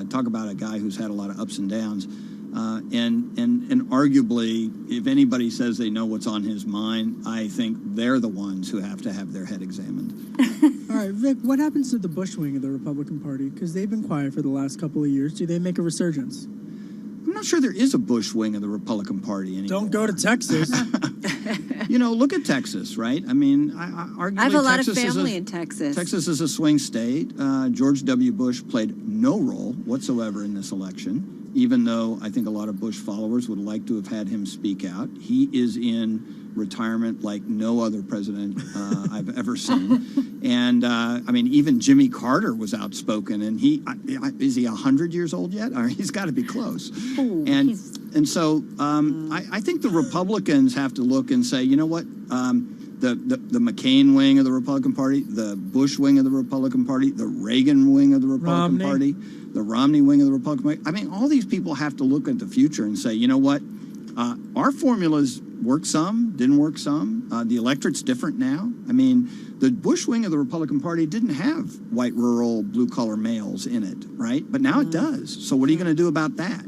Speaker 14: talk about a guy who's had a lot of ups and downs. And arguably, if anybody says they know what's on his mind, I think they're the ones who have to have their head examined.
Speaker 12: All right, Vic, what happens to the Bush wing of the Republican Party? Because they've been quiet for the last couple of years. Do they make a resurgence?
Speaker 14: I'm not sure there is a Bush wing of the Republican Party anymore.
Speaker 12: Don't go to Texas.
Speaker 14: Look at Texas, right? I mean, arguably
Speaker 5: I have a lot
Speaker 14: Texas
Speaker 5: of family in Texas.
Speaker 14: Texas is a swing state. George W. Bush played no role whatsoever in this election, even though I think a lot of Bush followers would like to have had him speak out. He is in retirement like no other president I've ever seen. And, even Jimmy Carter was outspoken, and is he 100 years old yet? Or he's got to be close.
Speaker 13: Ooh,
Speaker 14: so I think the Republicans have to look and say, you know what, the McCain wing of the Republican Party, the Bush wing of the Republican Party, the Reagan wing of the Republican Party, the Romney wing of the Republican Party. I mean, all these people have to look at the future and say, you know what, our formulas worked some, didn't work some. The electorate's different now. I mean, the Bush wing of the Republican Party didn't have white, rural, blue-collar males in it, right? But now it does. So what are you going to do about that?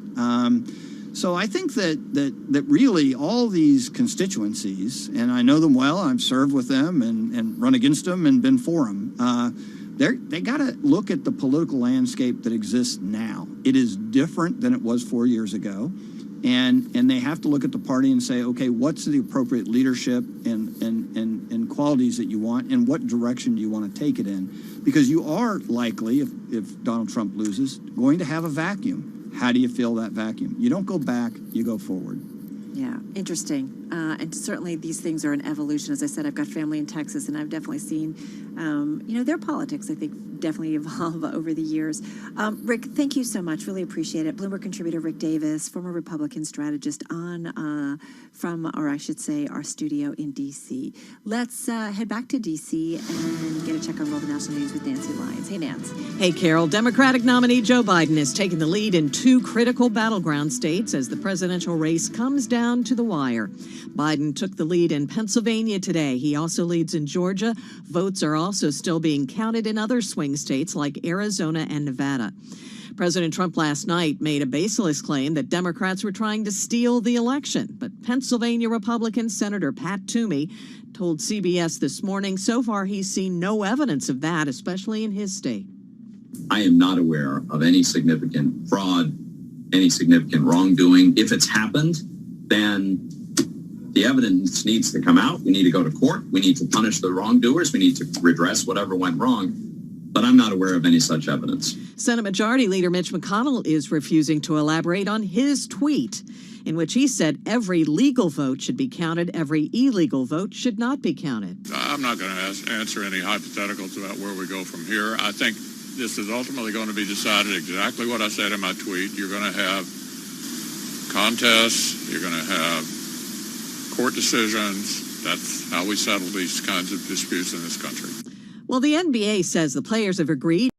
Speaker 14: So I think that really all these constituencies, and I know them well, I've served with them and run against them and been for them, they got to look at the political landscape that exists now. It is different than it was 4 years ago. And they have to look at the party and say, okay, what's the appropriate leadership and qualities that you want, and what direction do you want to take it in? Because you are likely, if Donald Trump loses, going to have a vacuum. How do you fill that vacuum? You don't go back, you go forward.
Speaker 5: Yeah, interesting. And certainly these things are an evolution. As I said, I've got family in Texas, and I've definitely seen, their politics, I think, definitely evolve over the years. Rick, thank you so much. Really appreciate it. Bloomberg contributor Rick Davis, former Republican strategist from our studio in D.C. Let's head back to D.C. and get a check on world and national news with Nancy Lyons. Hey, Nance.
Speaker 9: Hey, Carol. Democratic nominee Joe Biden is taking the lead in two critical battleground states as the presidential race comes down to the wire. Biden took the lead in Pennsylvania today. He also leads in Georgia. Votes are also still being counted in other swing states like Arizona and Nevada. President Trump last night made a baseless claim that Democrats were trying to steal the election. But Pennsylvania Republican Senator Pat Toomey told CBS this morning so far he's seen no evidence of that, especially in his state.
Speaker 16: I am not aware of any significant fraud, any significant wrongdoing. If it's happened, then the evidence needs to come out. We need to go to court. We need to punish the wrongdoers. We need to redress whatever went wrong. But I'm not aware of any such evidence.
Speaker 9: Senate Majority Leader Mitch McConnell is refusing to elaborate on his tweet, in which he said every legal vote should be counted, every illegal vote should not be counted.
Speaker 17: I'm not going to answer any hypotheticals about where we go from here. I think this is ultimately going to be decided exactly what I said in my tweet. You're going to have contests. You're going to have court decisions. That's how we settle these kinds of disputes in this country.
Speaker 9: Well, the NBA says the players have agreed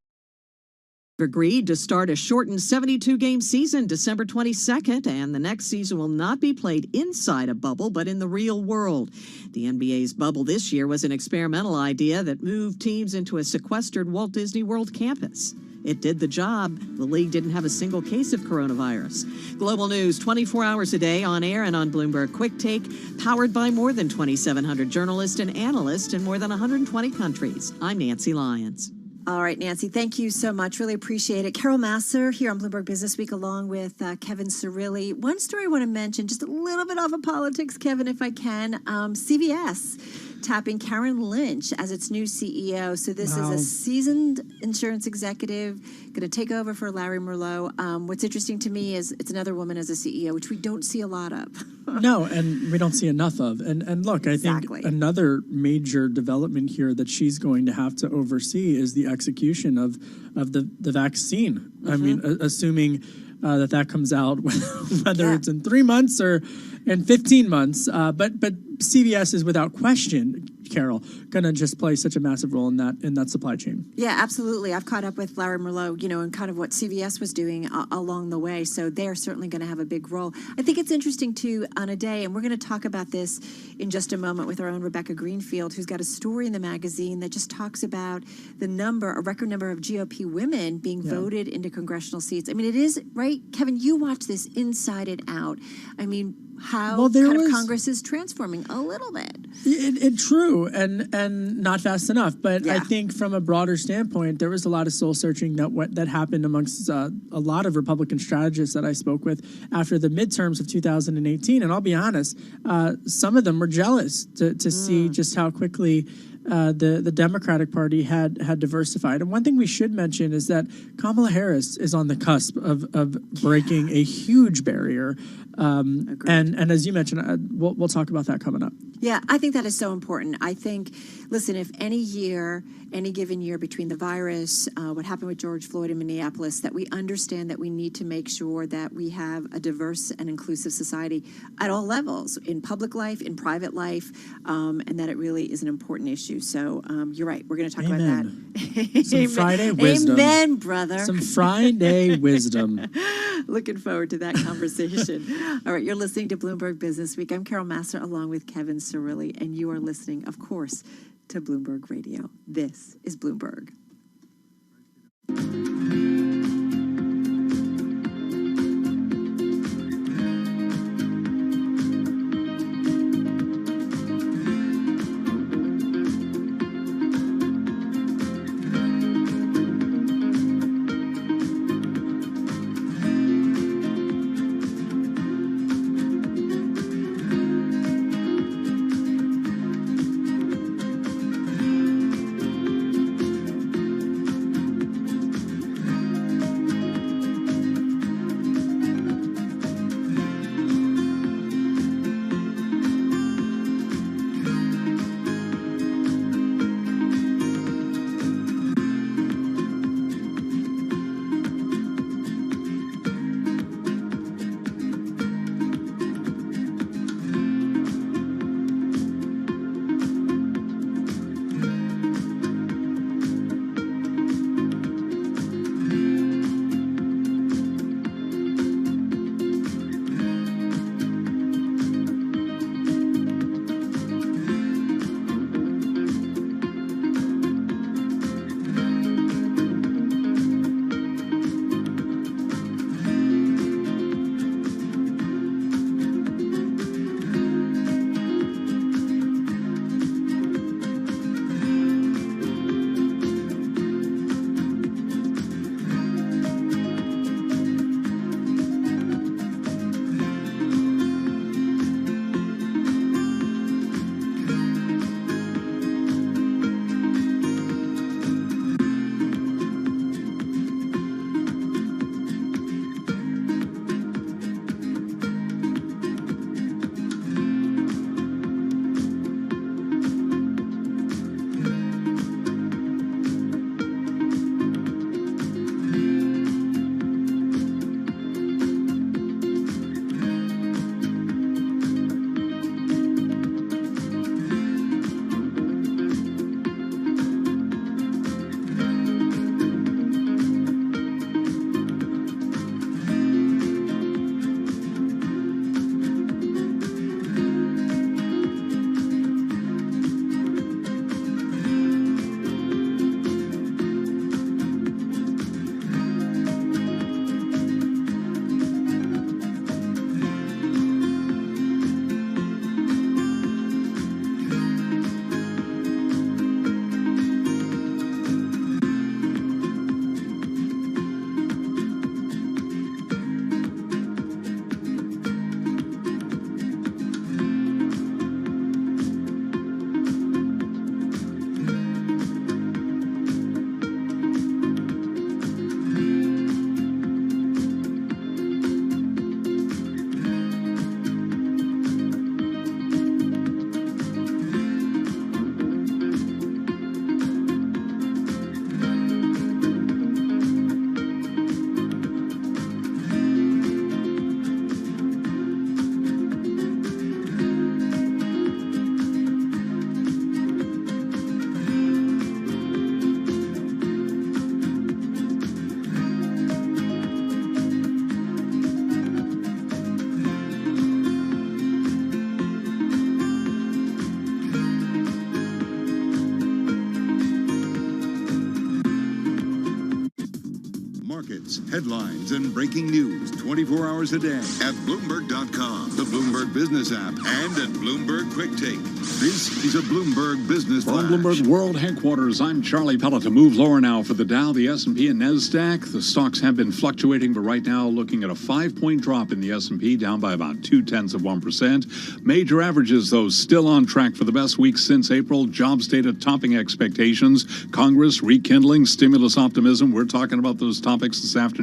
Speaker 9: agreed to start a shortened 72-game season December 22nd, and the next season will not be played inside a bubble, but in the real world. The NBA's bubble this year was an experimental idea that moved teams into a sequestered Walt Disney World campus. It did the job. The league didn't have a single case of coronavirus. Global news 24 hours a day on air and on Bloomberg Quick Take, powered by more than 2,700 journalists and analysts in more than 120 countries. I'm Nancy Lyons.
Speaker 5: All right, Nancy, thank you so much. Really appreciate it. Carol Masser here on Bloomberg Business Week along with Kevin Cirilli. One story I want to mention, just a little bit off of politics, Kevin, if I can. CVS tapping Karen Lynch as its new CEO. So this is a seasoned insurance executive going to take over for Larry Merlot. What's interesting to me is it's another woman as a CEO, which we don't see a lot of.
Speaker 12: No, and we don't see enough of. And look, I think another major development here that she's going to have to oversee is the execution of the vaccine. I mean, assuming that comes out, whether it's in 3 months or in 15 months. But CVS is without question, Carol, going to just play such a massive role in that supply chain.
Speaker 5: Yeah, absolutely. I've caught up with Larry Merlot, and kind of what CVS was doing along the way. So they are certainly going to have a big role. I think it's interesting, too, on a day, and we're going to talk about this in just a moment with our own Rebecca Greenfield, who's got a story in the magazine that just talks about a record number of GOP women being voted into congressional seats. I mean, it is, right? Kevin, you watch this inside and out. I mean, how Congress is transforming a little bit.
Speaker 12: True, and not fast enough. But I think from a broader standpoint, there was a lot of soul searching that happened amongst a lot of Republican strategists that I spoke with after the midterms of 2018. And I'll be honest, some of them were jealous to see just how quickly the Democratic Party had diversified. And one thing we should mention is that Kamala Harris is on the cusp of breaking a huge barrier. And as you mentioned, we'll talk about that coming up.
Speaker 5: Yeah, I think that is so important. I think, listen, if any given year between the virus, what happened with George Floyd in Minneapolis, that we understand that we need to make sure that we have a diverse and inclusive society at all levels, in public life, in private life, and that it really is an important issue. So you're right. We're going to talk about that.
Speaker 12: Some Friday wisdom.
Speaker 5: Amen, brother.
Speaker 12: Some Friday wisdom.
Speaker 5: Looking forward to that conversation. All right, you're listening to Bloomberg Business Week. I'm Carol Masser along with Kevin Cirilli, and you are listening, of course, to Bloomberg Radio. This is Bloomberg.
Speaker 4: Headlines and breaking news 24 hours a day at Bloomberg.com, the Bloomberg Business app, and at Bloomberg Quick Take. This is a Bloomberg Business Flash.
Speaker 6: From Bloomberg World Headquarters, I'm Charlie Pellet. To move lower now for the Dow, the S&P, and NASDAQ. The stocks have been fluctuating, but right now looking at a 5-point drop in the S&P, down by about 0.2%. Major averages, though, still on track for the best week since April. Jobs data topping expectations. Congress rekindling stimulus optimism. We're talking about those topics this afternoon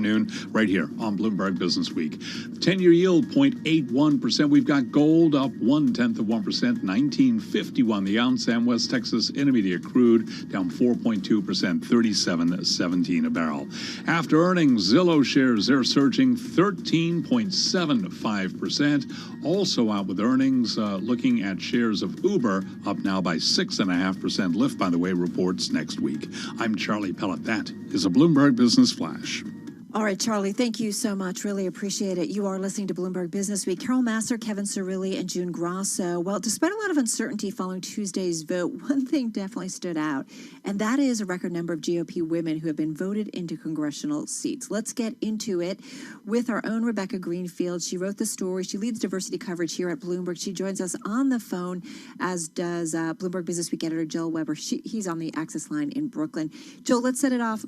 Speaker 6: right here on Bloomberg Business Week. 10-year yield 0.81%. We've got gold up 0.1%, 19.51 the ounce, and West Texas Intermediate crude down 4.2%, 37.17 a barrel. After earnings, Zillow shares, they're surging 13.75%. Also out with earnings, looking at shares of Uber up now by 6.5%. Lyft, by the way, reports next week. I'm Charlie Pellet. That is a Bloomberg Business Flash.
Speaker 5: All right, Charlie, thank you so much. Really appreciate it. You are listening to Bloomberg Business Week. Carol Massar, Kevin Cirilli, and June Grasso. Well, despite a lot of uncertainty following Tuesday's vote, one thing definitely stood out, and that is a record number of GOP women who have been voted into congressional seats. Let's get into it with our own Rebecca Greenfield. She wrote the story. She leads diversity coverage here at Bloomberg. She joins us on the phone, as does Bloomberg Business Week editor Joel Weber. He's on the Access line in Brooklyn. Joel, let's set it up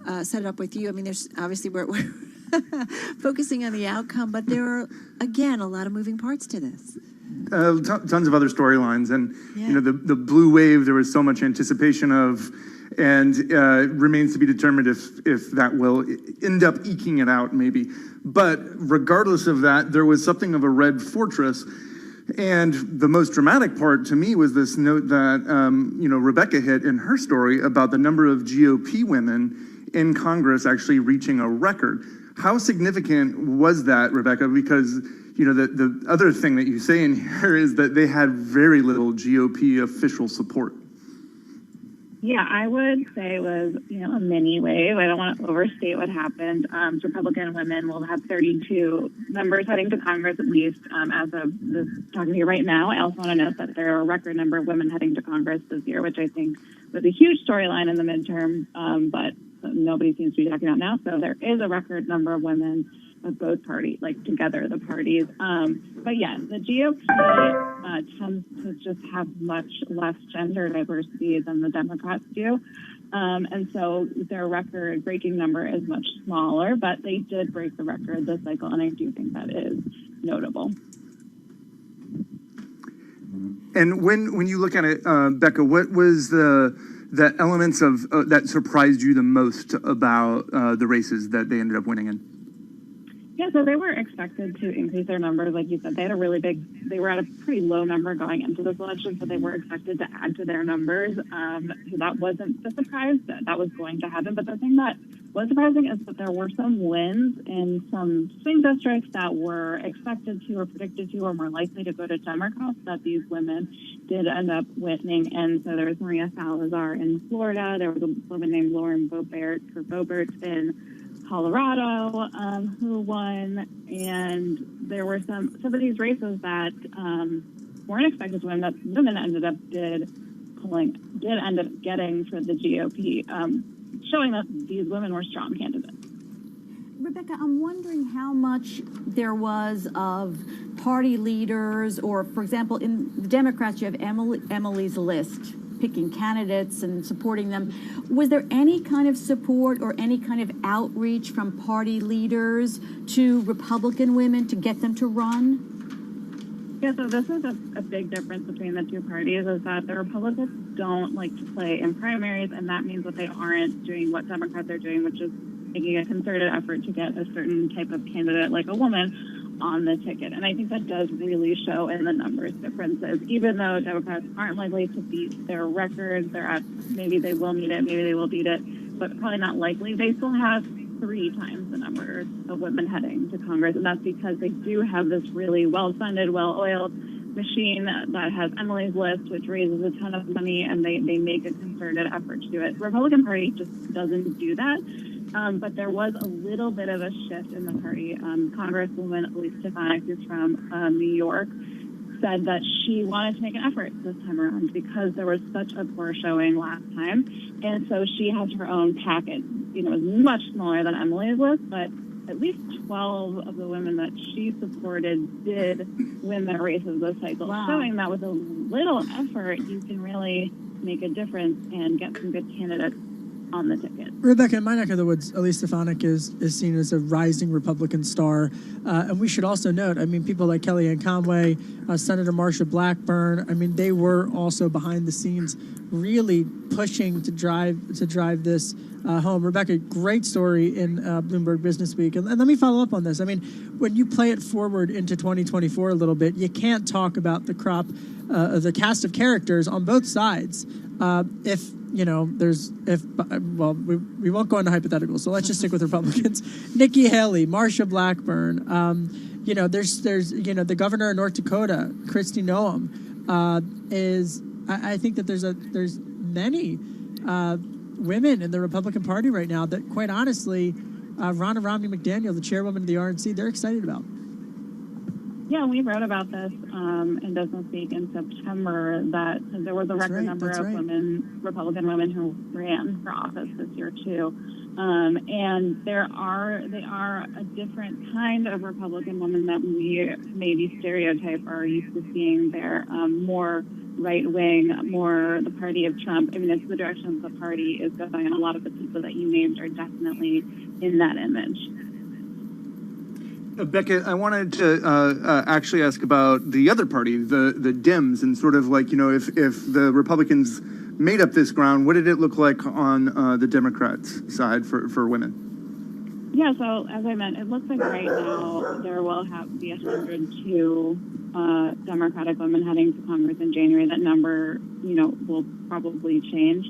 Speaker 5: with you. I mean, there's obviously we're focusing on the outcome, but there are, again, a lot of moving parts to this.
Speaker 18: Tons of other storylines, and the blue wave there was so much anticipation of, and remains to be determined if that will end up eking it out, maybe. But regardless of that, there was something of a red fortress. And the most dramatic part to me was this note that Rebecca hit in her story about the number of GOP women in Congress actually reaching a record. How significant was that, Rebecca? Because the other thing that you say in here is that they had very little GOP official support.
Speaker 19: Yeah, I would say it was, a mini wave. I don't want to overstate what happened. Republican women will have 32 members heading to Congress, at least, as of this talking to you right now. I also want to note that there are a record number of women heading to Congress this year, which I think was a huge storyline in the midterm, but nobody seems to be talking about now. So there is a record number of women of both parties, like together, the parties. But yeah, the GOP tends to just have much less gender diversity than the Democrats do. And so their record-breaking number is much smaller, but they did break the record this cycle, and I do think that is notable.
Speaker 18: And when you look at it, Becca, what was the elements of that surprised you the most about the races that they ended up winning in?
Speaker 19: Yeah, so they were expected to increase their numbers. Like you said, they were at a pretty low number going into this election, so they were expected to add to their numbers. So that wasn't the surprise that was going to happen. But the thing that was surprising is that there were some wins in some swing districts that were expected to or predicted to or more likely to go to Democrats that these women did end up winning. And so there was Maria Salazar in Florida. There was a woman named Lauren Boebert in Colorado, who won, and there were some of these races that weren't expected to win that women ended up getting for the GOP, showing that these women were strong candidates.
Speaker 13: Rebecca, I'm wondering how much there was of party leaders, or, for example, in the Democrats, you have Emily's List, picking candidates and supporting them. Was there any kind of support or any kind of outreach from party leaders to Republican women to get them to run?
Speaker 19: Yeah, so this is a big difference between the two parties, is that the Republicans don't like to play in primaries, and that means that they aren't doing what Democrats are doing, which is making a concerted effort to get a certain type of candidate, like a woman, on the ticket. And I think that does really show in the numbers differences. Even though Democrats aren't likely to beat their records, maybe they will meet it, maybe they will beat it, but probably not likely, they still have 3 times the number of women heading to Congress. And that's because they do have this really well-funded, well-oiled machine that has Emily's List, which raises a ton of money, and they make a concerted effort to do it. The Republican Party just doesn't do that. But there was a little bit of a shift in the party. Congresswoman Elise Stefanik, who's from New York, said that she wanted to make an effort this time around because there was such a poor showing last time. And so she has her own packet. It was much smaller than Emily's List, but at least 12 of the women that she supported did win their races this cycle, showing that with a little effort, you can really make a difference and get some good candidates on the ticket.
Speaker 12: Rebecca, in my neck of the woods, Elise Stefanik is seen as a rising Republican star. And we should also note, I mean, people like Kellyanne Conway, Senator Marsha Blackburn, I mean, they were also behind the scenes really pushing to drive this home. Rebecca, great story in Bloomberg Business Week. And let me follow up on this. I mean, when you play it forward into 2024 a little bit, you can't talk about the the cast of characters on both sides. We won't go into hypotheticals, so let's just stick with Republicans. Nikki Haley, Marsha Blackburn, there's the governor of North Dakota, Kristi Noem, I think that there's many women in the Republican Party right now that, quite honestly, Ronna Romney McDaniel, the chairwoman of the RNC, they're excited about.
Speaker 19: Yeah, we wrote about this in Business Week in September, that there was a record number of Republican women who ran for office this year too. And they are a different kind of Republican woman that we maybe stereotype or are used to seeing. They're more right-wing, more the party of Trump. I mean, it's the direction the party is going, and a lot of the people that you named are definitely in that image.
Speaker 18: Becca, I wanted to actually ask about the other party, the Dems, and sort of like, if the Republicans made up this ground, what did it look like on the Democrats' side for women?
Speaker 19: Yeah, so as I meant, it looks like right now there will be 102 Democratic women heading to Congress in January. That number, will probably change.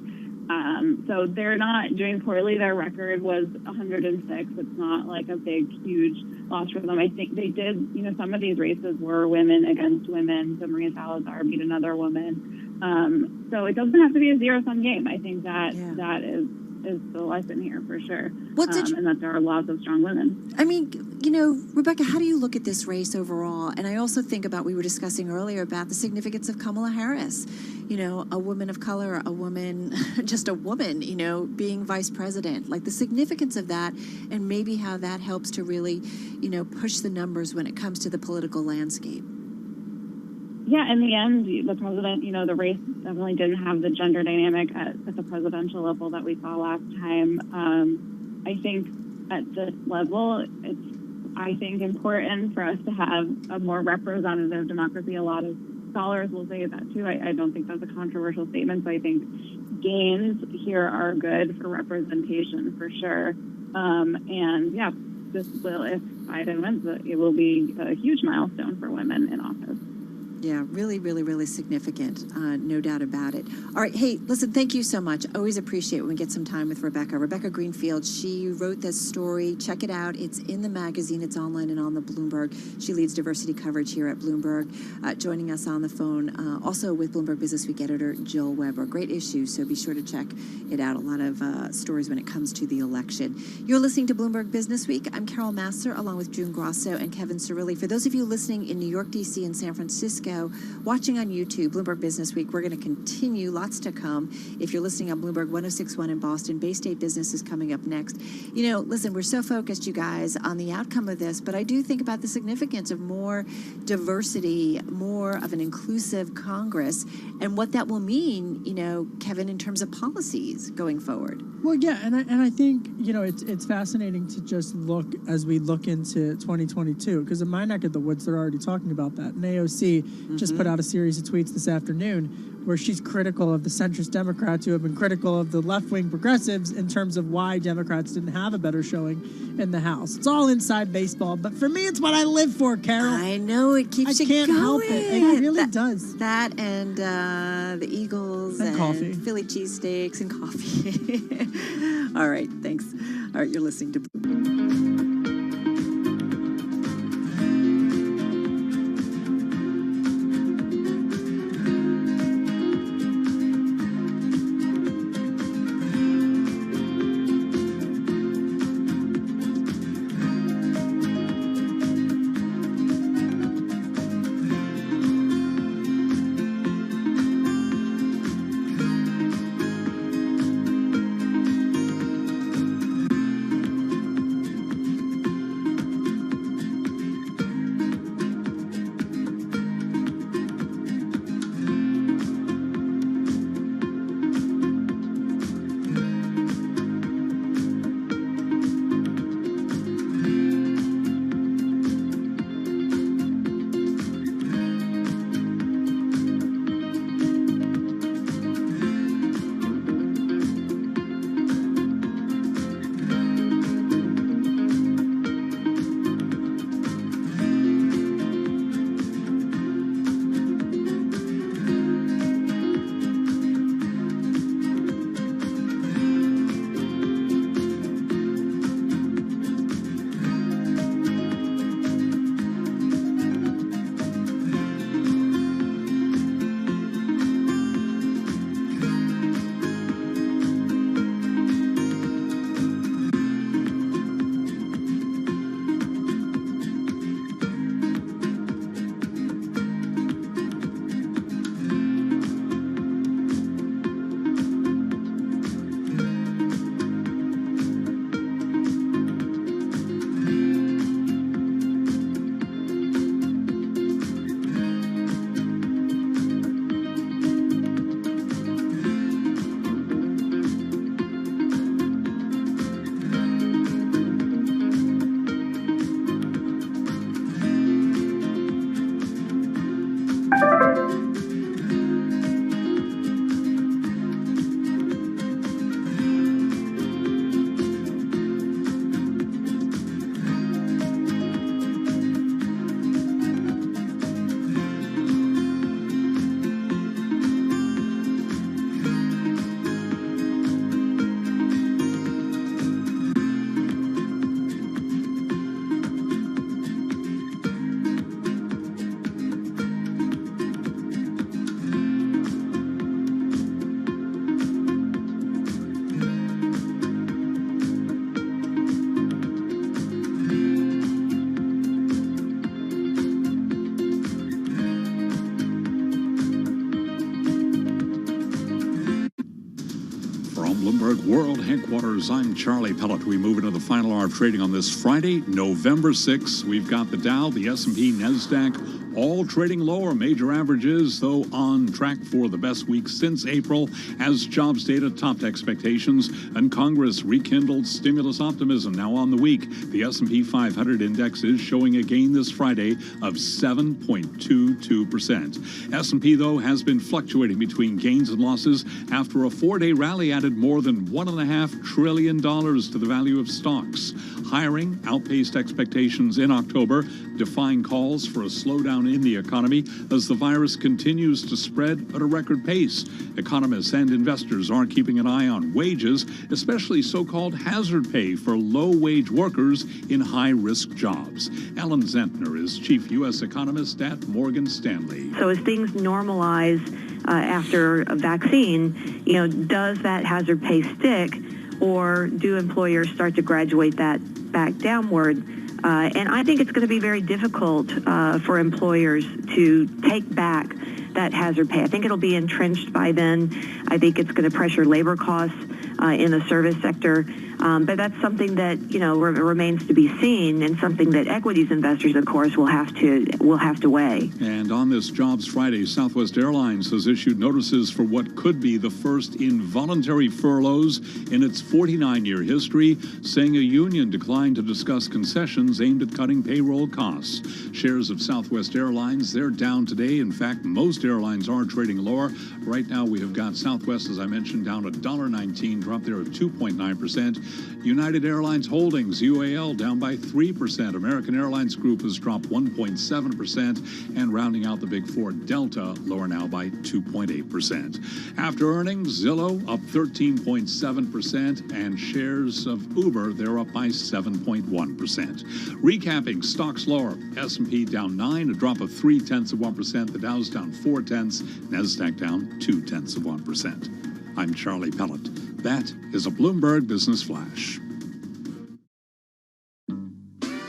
Speaker 19: So they're not doing poorly. Their record was 106. It's not like a big, huge loss for them. I think they did, some of these races were women against women. So Maria Salazar beat another woman. So it doesn't have to be a zero-sum game. I think that is the lesson here for sure. And that there are lots of strong women.
Speaker 5: I mean, Rebecca, how do you look at this race overall? And I also think about, we were discussing earlier about the significance of Kamala Harris, a woman of color, a woman, just a woman, being vice president, like the significance of that, and maybe how that helps to really, push the numbers when it comes to the political landscape.
Speaker 19: Yeah, in the end, the president, the race definitely didn't have the gender dynamic at the presidential level that we saw last time. I think at this level, it's, important for us to have a more representative democracy. A lot of scholars will say that too. I don't think that's a controversial statement. So I think gains here are good for representation for sure. This will, if Biden wins, it will be a huge milestone for women in office.
Speaker 5: Yeah, really, really, really significant. No doubt about it. All right. Hey, listen, thank you so much. Always appreciate when we get some time with Rebecca. Rebecca Greenfield, she wrote this story. Check it out. It's in the magazine. It's online and on the Bloomberg. She leads diversity coverage here at Bloomberg. Joining us on the phone, also with Bloomberg Business Week editor Jill Weber. Great issue, so be sure to check it out. A lot of stories when it comes to the election. You're listening to Bloomberg Business Week. I'm Carol Massar, along with June Grosso and Kevin Cirilli. For those of you listening in New York, D.C., and San Francisco, watching on YouTube, Bloomberg Business Week, we're going to continue, lots to come. If you're listening on Bloomberg 1061 in Boston, Bay State Business is coming up next. Listen, we're so focused, you guys, on the outcome of this, but I do think about the significance of more diversity, more of an inclusive Congress, and what that will mean, Kevin, in terms of policies going forward.
Speaker 12: Well, yeah, and I think, it's fascinating to just look as we look into 2022, because in my neck of the woods, they're already talking about that. And AOC just put out a series of tweets this afternoon where she's critical of the centrist Democrats who have been critical of the left-wing progressives in terms of why Democrats didn't have a better showing in the House. It's all inside baseball, but for me, it's what I live for, Carol.
Speaker 5: I know, it keeps you going.
Speaker 12: I can't help it. It really does.
Speaker 5: That and the Eagles and
Speaker 12: coffee.
Speaker 5: Philly cheesesteaks and coffee. All right, thanks. All right, you're listening to
Speaker 6: Bloomberg World Headquarters. I'm Charlie Pellet. We move into the final hour of trading on this Friday, November 6th. We've got the Dow, the S&P, NASDAQ, all trading lower. Major averages, though, on track for the best week since April as jobs data topped expectations and Congress rekindled stimulus optimism. Now on the week, the S&P 500 index is showing a gain this Friday of 7.22%. S&P, though, has been fluctuating between gains and losses after a 4-day rally added more than $1.5 trillion to the value of stocks. Hiring outpaced expectations in October, defying calls for a slowdown in the economy as the virus continues to spread at a record pace. Economists and investors are keeping an eye on wages, especially so-called hazard pay for low-wage workers in high-risk jobs. Ellen Zentner is chief U.S. economist at Morgan Stanley.
Speaker 20: So as things normalize after a vaccine, does that hazard pay stick, or do employers start to graduate that back downward? And I think it's going to be very difficult for employers to take back that hazard pay. I think it'll be entrenched by then. I think it's going to pressure labor costs in the service sector. But that's something that remains to be seen, and something that equities investors, of course, will have to weigh.
Speaker 6: And on this Jobs Friday, Southwest Airlines has issued notices for what could be the first involuntary furloughs in its 49-year history, saying a union declined to discuss concessions aimed at cutting payroll costs. Shares of Southwest Airlines, they're down today. In fact, most airlines are trading lower. Right now, we have got Southwest, as I mentioned, down $1.19, drop there of 2.9%. United Airlines Holdings, UAL, down by 3%. American Airlines Group has dropped 1.7%. And rounding out the big four, Delta, lower now by 2.8%. After earnings, Zillow up 13.7%. And shares of Uber, they're up by 7.1%. Recapping, stocks lower. S&P down 9, a drop of 0.3%. The Dow's down 0.4. NASDAQ down 0.2%. I'm Charlie Pellet. That is a Bloomberg Business Flash.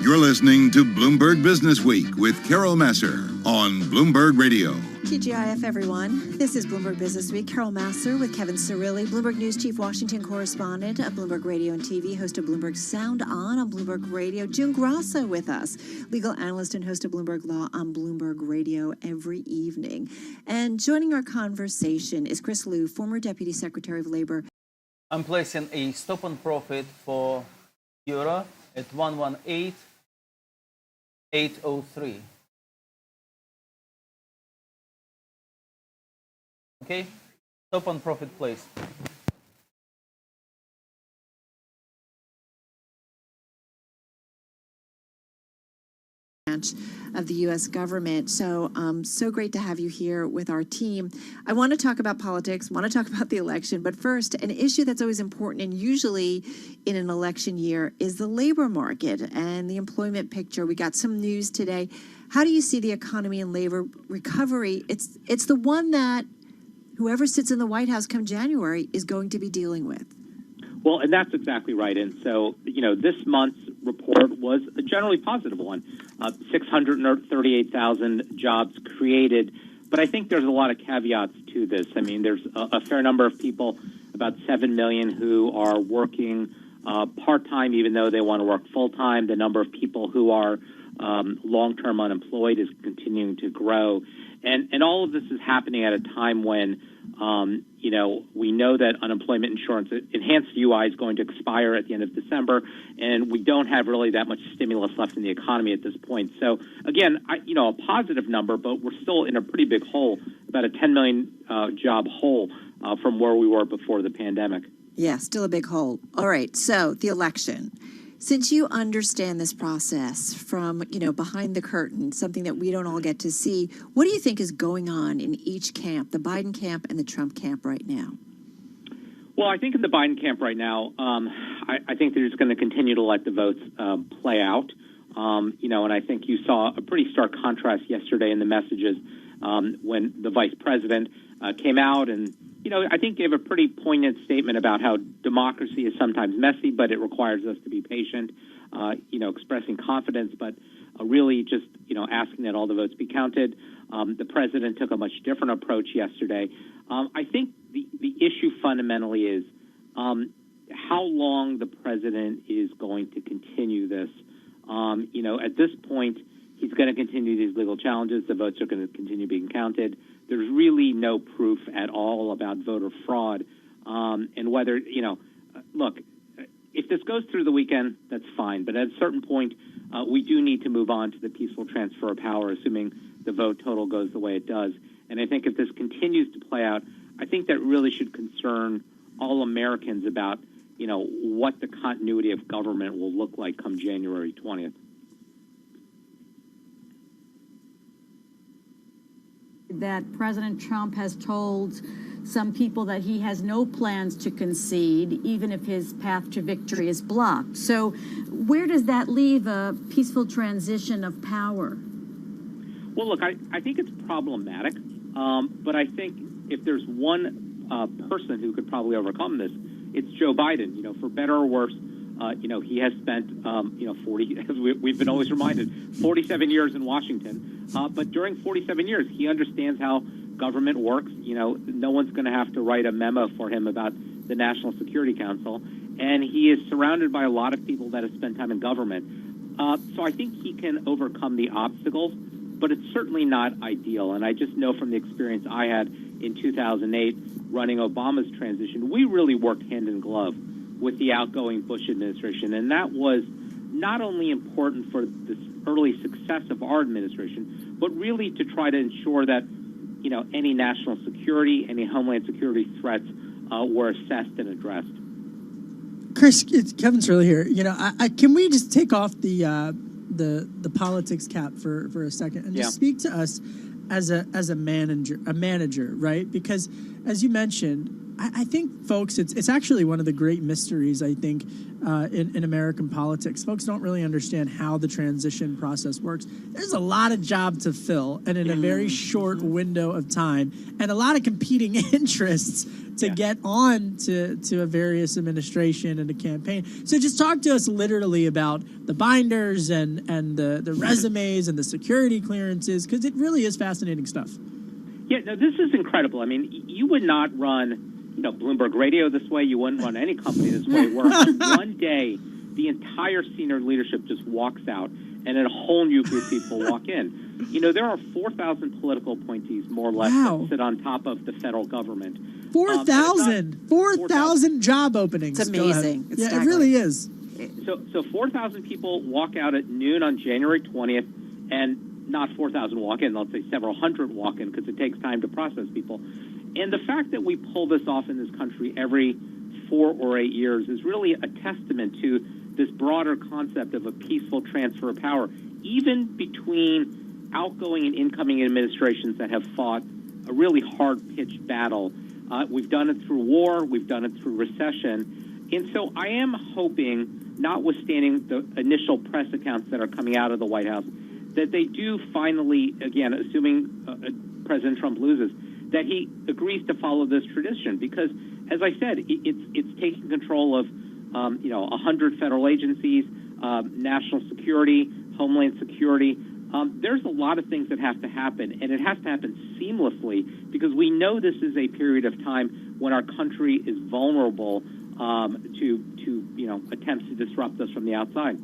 Speaker 4: You're listening to Bloomberg Business Week with Carol Masser on Bloomberg Radio.
Speaker 5: TGIF, everyone. This is Bloomberg Business Week. Carol Masser with Kevin Cirilli, Bloomberg News Chief Washington Correspondent at Bloomberg Radio and TV, host of Bloomberg Sound on Bloomberg Radio. June Grasso with us, legal analyst and host of Bloomberg Law on Bloomberg Radio every evening. And joining our conversation is Chris Liu, former Deputy Secretary of Labor.
Speaker 3: I'm placing a stop on profit for euro at 118.803. Okay, stop on profit, please.
Speaker 5: Of the U.S. government. So great to have you here with our team. I want to talk about politics, want to talk about the election, but first, an issue that's always important and usually in an election year is the labor market and the employment picture. We got some news today. How do you see the economy and labor recovery? It's the one that whoever sits in the White House come January is going to be dealing with.
Speaker 21: Well, and that's exactly right. And so, this month's report was a generally positive one. 638,000 jobs created. But I think there's a lot of caveats to this. I mean, there's a fair number of people, about 7 million, who are working part-time, even though they want to work full-time. The number of people who are long-term unemployed is continuing to grow. And all of this is happening at a time when we know that unemployment insurance, enhanced UI, is going to expire at the end of December, and we don't have really that much stimulus left in the economy at this point. So, again, a positive number, but we're still in a pretty big hole, about a 10 million job hole from where we were before the pandemic.
Speaker 5: Yeah, still a big hole. All right, so the election. Since you understand this process from, behind the curtain, something that we don't all get to see, what do you think is going on in each camp, the Biden camp and the Trump camp right now?
Speaker 21: Well, I think in the Biden camp right now, I think they're just going to continue to let the votes play out. And I think you saw a pretty stark contrast yesterday in the messages when the vice president came out and, I think gave a pretty poignant statement about how democracy is sometimes messy, but it requires us to be patient, expressing confidence, but really just, asking that all the votes be counted. The president took a much different approach yesterday. I think the issue fundamentally is how long the president is going to continue this. At this point, he's going to continue these legal challenges. The votes are going to continue being counted. There's really no proof at all about voter fraud. And whether, look, if this goes through the weekend, that's fine. But at a certain point, we do need to move on to the peaceful transfer of power, assuming the vote total goes the way it does. And I think if this continues to play out, I think that really should concern all Americans about, what the continuity of government will look like come January 20th.
Speaker 13: That President Trump has told some people that he has no plans to concede, even if his path to victory is blocked. So where does that leave a peaceful transition of power?
Speaker 21: Well, look, I think it's problematic, but I think if there's one person who could probably overcome this, it's Joe Biden. For better or worse, he has spent, 40, as we've been always reminded, 47 years in Washington. But during 47 years, he understands how government works. No one's going to have to write a memo for him about the National Security Council. And he is surrounded by a lot of people that have spent time in government. So I think he can overcome the obstacles, but it's certainly not ideal. And I just know from the experience I had in 2008 running Obama's transition, we really worked hand in glove with the outgoing Bush administration. And that was not only important for the early success of our administration, but really to try to ensure that, any national security, any homeland security threats were assessed and addressed.
Speaker 12: Chris, Kevin's really here. Can we just take off the politics cap for a second and just speak to us as a manager, right? Because as you mentioned, I think, folks, it's actually one of the great mysteries, I think, in American politics. Folks don't really understand how the transition process works. There's a lot of job to fill, and in a very short window of time, and a lot of competing interests to get on to a various administration and a campaign. So just talk to us literally about the binders and the resumes and the security clearances, because it really is fascinating stuff.
Speaker 21: Yeah, no, this is incredible. I mean, you would not run Bloomberg Radio this way. You wouldn't run any company this way, where one day the entire senior leadership just walks out and then a whole new group of people walk in. There are 4,000 political appointees, more or less, that sit on top of the federal government.
Speaker 12: 4,000 job openings.
Speaker 5: It's amazing. It's
Speaker 12: it really is.
Speaker 21: So 4,000 people walk out at noon on January 20th, and not 4,000 walk in. Let's say several hundred walk in, because it takes time to process people. And the fact that we pull this off in this country every 4 or 8 years is really a testament to this broader concept of a peaceful transfer of power, even between outgoing and incoming administrations that have fought a really hard-pitched battle. We've done it through war. We've done it through recession. And so I am hoping, notwithstanding the initial press accounts that are coming out of the White House, that they do finally, again, assuming President Trump loses, that he agrees to follow this tradition. Because, as I said, it's taking control of 100 federal agencies, national security, homeland security. There's a lot of things that have to happen, and it has to happen seamlessly, because we know this is a period of time when our country is vulnerable to attempts to disrupt us from the outside.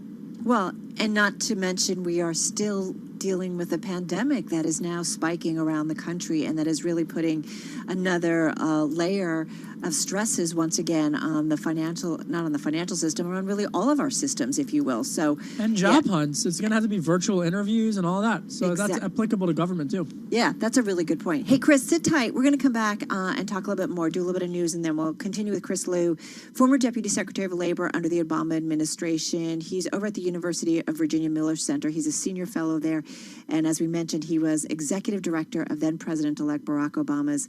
Speaker 5: Well, and not to mention, we are still dealing with a pandemic that is now spiking around the country, and that is really putting another layer of stresses once again on the financial, not on the financial system, or on really all of our systems, if you will. So,
Speaker 12: and job hunts, it's going to have to be virtual interviews and all that. So that's applicable to government too.
Speaker 5: Yeah, that's a really good point. Hey, Chris, sit tight. We're going to come back and talk a little bit more, do a little bit of news, and then we'll continue with Chris Liu, former Deputy Secretary of Labor under the Obama administration. He's over at the University of Virginia Miller Center. He's a senior fellow there. And as we mentioned, he was executive director of then President-elect Barack Obama's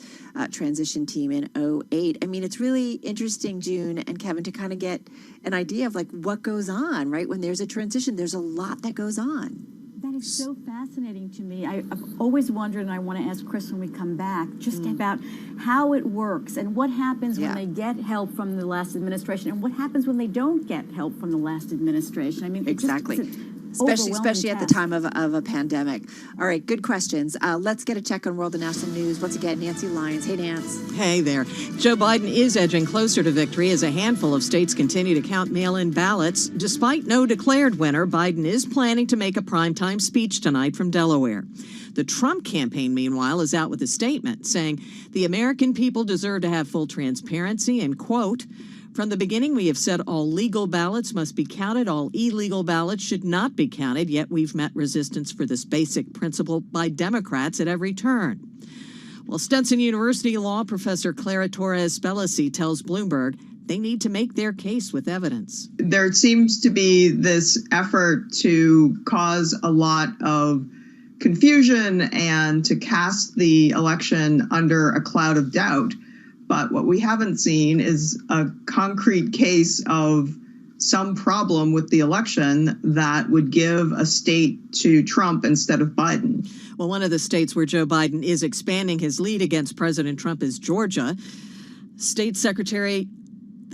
Speaker 5: transition team in 2008. I mean, it's really interesting, June and Kevin, to kind of get an idea of like what goes on, right? When there's a transition, there's a lot that goes on.
Speaker 13: That is so fascinating to me. I've always wondered, and I want to ask Chris when we come back, just about how it works and what happens when they get help from the last administration, and what happens when they don't get help from the last administration. I mean,
Speaker 5: exactly. especially at the time of a pandemic. All right, good questions. Let's get a check on world and national news. Once again, Nancy Lyons. Hey, Nance.
Speaker 9: Hey there. Joe Biden is edging closer to victory as a handful of states continue to count mail-in ballots. Despite no declared winner, Biden is planning to make a primetime speech tonight from Delaware. The Trump campaign, meanwhile, is out with a statement saying the American people deserve to have full transparency and, quote, "From the beginning, we have said all legal ballots must be counted. All illegal ballots should not be counted, yet we've met resistance for this basic principle by Democrats at every turn." Well, Stenson University law professor Clara Torres-Pelosi tells Bloomberg they need to make their case with evidence.
Speaker 1: There seems to be this effort to cause a lot of confusion and to cast the election under a cloud of doubt. But what we haven't seen is a concrete case of some problem with the election that would give a state to Trump instead of Biden.
Speaker 9: Well, one of the states where Joe Biden is expanding his lead against President Trump is Georgia.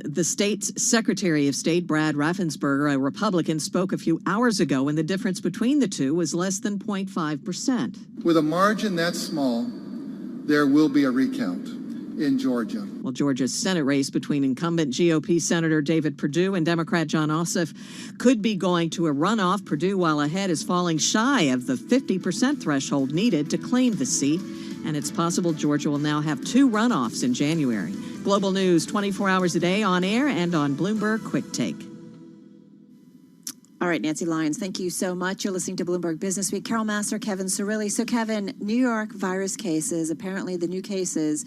Speaker 9: The state's Secretary of State, Brad Raffensperger, a Republican, spoke a few hours ago when the difference between the two was less than 0.5%.
Speaker 22: With a margin that small, there will be a recount in Georgia.
Speaker 9: Well, Georgia's Senate race between incumbent GOP Senator David Perdue and Democrat John Ossoff could be going to a runoff. Perdue, while ahead, is falling shy of the 50% threshold needed to claim the seat. And it's possible Georgia will now have 2 runoffs in January. Global news 24 hours a day on air and on Bloomberg Quick Take.
Speaker 5: All right, Nancy Lyons, thank you so much. You're listening to Bloomberg Business Week. Carol Master, Kevin Cirilli. So, Kevin, New York virus cases, apparently the new cases,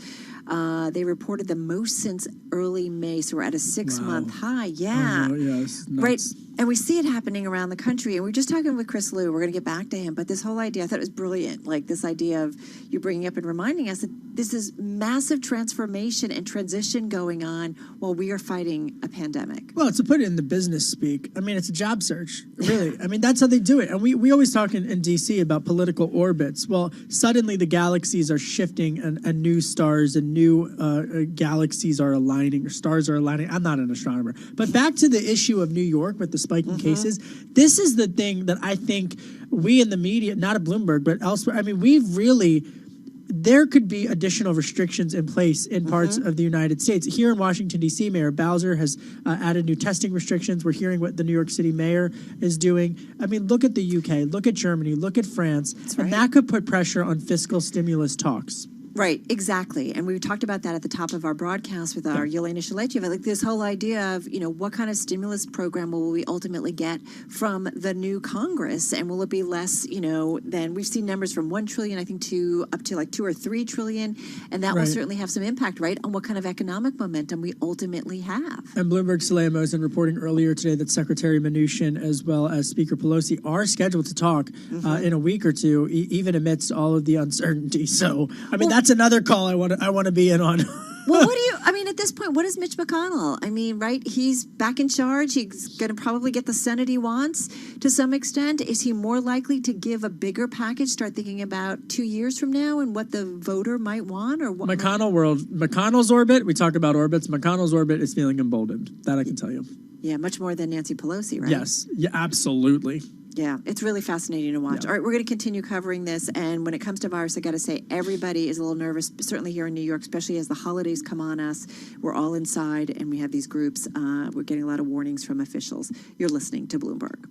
Speaker 5: they reported the most since early May. So we're at a 6-month high. Yeah.
Speaker 12: Yes.
Speaker 5: Right. And we see it happening around the country. And we're just talking with Chris Liu. We're going to get back to him. But this whole idea, I thought it was brilliant. Like this idea of you bringing up and reminding us that this is massive transformation and transition going on while we are fighting a pandemic.
Speaker 12: Well, to put it in the business speak, I mean, it's a job search, really. I mean, that's how they do it. And we always talk in D.C. about political orbits. Well, suddenly the galaxies are shifting and new stars and new galaxies are aligning, or stars are aligning. I'm not an astronomer. But back to the issue of New York with the spiking cases, this is the thing that I think we in the media, not at Bloomberg, but elsewhere, I mean, there could be additional restrictions in place in parts of the United States. Here in Washington, D.C., Mayor Bowser has added new testing restrictions. We're hearing what the New York City mayor is doing. I mean, look at the UK, look at Germany, look at France, and that could put pressure on fiscal stimulus talks.
Speaker 5: Right, exactly. And we talked about that at the top of our broadcast with our Yelena Shalechev. Like this whole idea of, what kind of stimulus program will we ultimately get from the new Congress? And will it be less, than we've seen numbers from 1 trillion, I think, to up to like 2 or 3 trillion. And that will certainly have some impact, right, on what kind of economic momentum we ultimately have.
Speaker 12: And Bloomberg's Saleha Mosen reporting earlier today that Secretary Mnuchin as well as Speaker Pelosi are scheduled to talk in a week or two, even amidst all of the uncertainty. So, I mean, that's another call I want to be in on.
Speaker 5: Well, at this point, what is Mitch McConnell? I mean, right, he's back in charge. He's going to probably get the Senate he wants to some extent. Is he more likely to give a bigger package, start thinking about 2 years from now and what the voter might want? Or what
Speaker 12: McConnell's orbit, we talk about orbits, McConnell's orbit is feeling emboldened. That I can tell you.
Speaker 5: Yeah, much more than Nancy Pelosi, right?
Speaker 12: Yes, yeah, absolutely.
Speaker 5: Yeah, it's really fascinating to watch.
Speaker 12: Yeah.
Speaker 5: All right, we're going to continue covering this. And when it comes to virus, I got to say, everybody is a little nervous, certainly here in New York, especially as the holidays come on us. We're all inside and we have these groups. We're getting a lot of warnings from officials. You're listening to Bloomberg.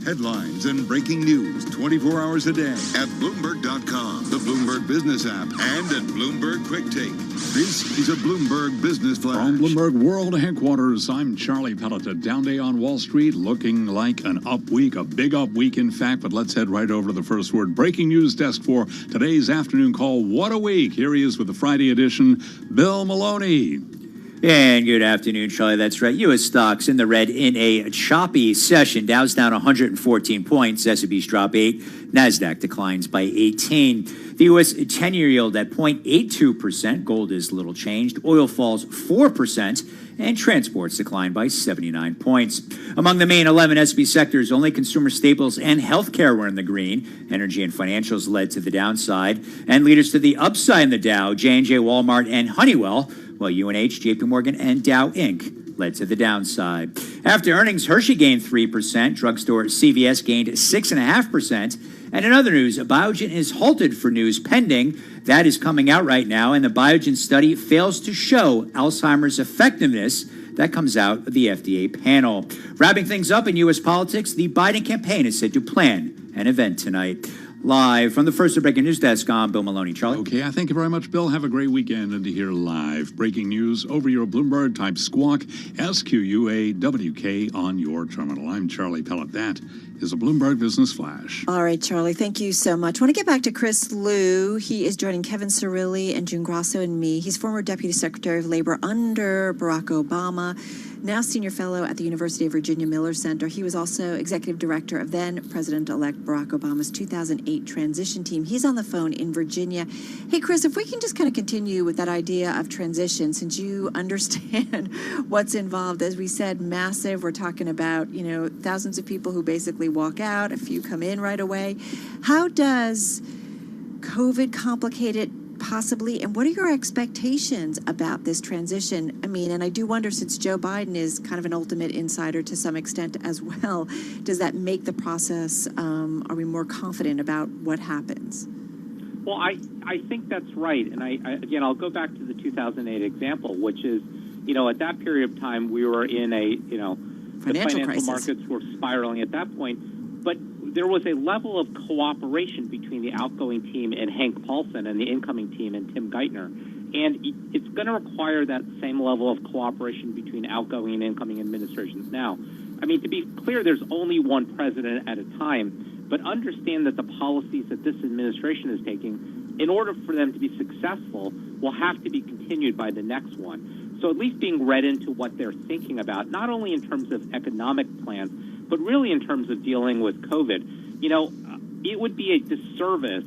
Speaker 4: Headlines and breaking news 24 hours a day at Bloomberg.com, the Bloomberg Business app, and at Bloomberg Quick Take. This is a Bloomberg Business Flash.
Speaker 6: From Bloomberg World Headquarters, I'm Charlie Pellet. A down day on Wall Street, looking like an up week, a big up week, in fact. But let's head right over to the first word breaking news desk for today's afternoon call. What a week. Here he is with the Friday edition, Bill Maloney.
Speaker 2: And good afternoon, Charlie. That's right. U.S. stocks in the red in a choppy session. Dow's down 114 points. S&P's drop 8. NASDAQ declines by 18. The U.S. 10-year yield at 0.82%. Gold is little changed. Oil falls 4%. And transports declined by 79 points. Among the main 11 S&P sectors, only consumer staples and healthcare were in the green. Energy and financials led to the downside. And leaders to the upside in the Dow, J&J, Walmart, and Honeywell, while UNH, JP Morgan, and Dow Inc. led to the downside. After earnings, Hershey gained 3%. Drugstore CVS gained 6.5%. And in other news, Biogen is halted for news pending. That is coming out right now, and the Biogen study fails to show Alzheimer's effectiveness. That comes out of the FDA panel. Wrapping things up in U.S. politics, the Biden campaign is said to plan an event tonight. Live from the first breaking news desk, I'm Bill Maloney. Charlie?
Speaker 6: Okay, I thank you very much, Bill. Have a great weekend. And to hear live breaking news over your Bloomberg, type squawk, SQUAWK on your terminal. I'm Charlie Pellet. That is a Bloomberg Business Flash.
Speaker 5: All right, Charlie, thank you so much. I want to get back to Chris Liu. He is joining Kevin Cirilli and June Grasso and me. He's former Deputy Secretary of Labor under Barack Obama, now Senior Fellow at the University of Virginia Miller Center. He was also Executive Director of then President-elect Barack Obama's 2008 transition team. He's on the phone in Virginia. Hey, Chris, if we can just kind of continue with that idea of transition, since you understand what's involved. As we said, massive. We're talking about, thousands of people who basically walk out, a few come in right away. How does COVID complicate it possibly, and what are your expectations about this transition? I mean, and I do wonder, since Joe Biden is kind of an ultimate insider to some extent as well, does that make the process, are we more confident about what happens?
Speaker 21: Well, I think that's right. And again, I'll go back to the 2008 example, which is, at that period of time, we were in the financial
Speaker 5: crisis.
Speaker 21: Markets were spiraling at that point. But there was a level of cooperation between the outgoing team and Hank Paulson and the incoming team and Tim Geithner. And it's going to require that same level of cooperation between outgoing and incoming administrations now. I mean, to be clear, there's only one president at a time, but understand that the policies that this administration is taking, in order for them to be successful, will have to be continued by the next one. So at least being read into what they're thinking about, not only in terms of economic plans, but really in terms of dealing with COVID. It would be a disservice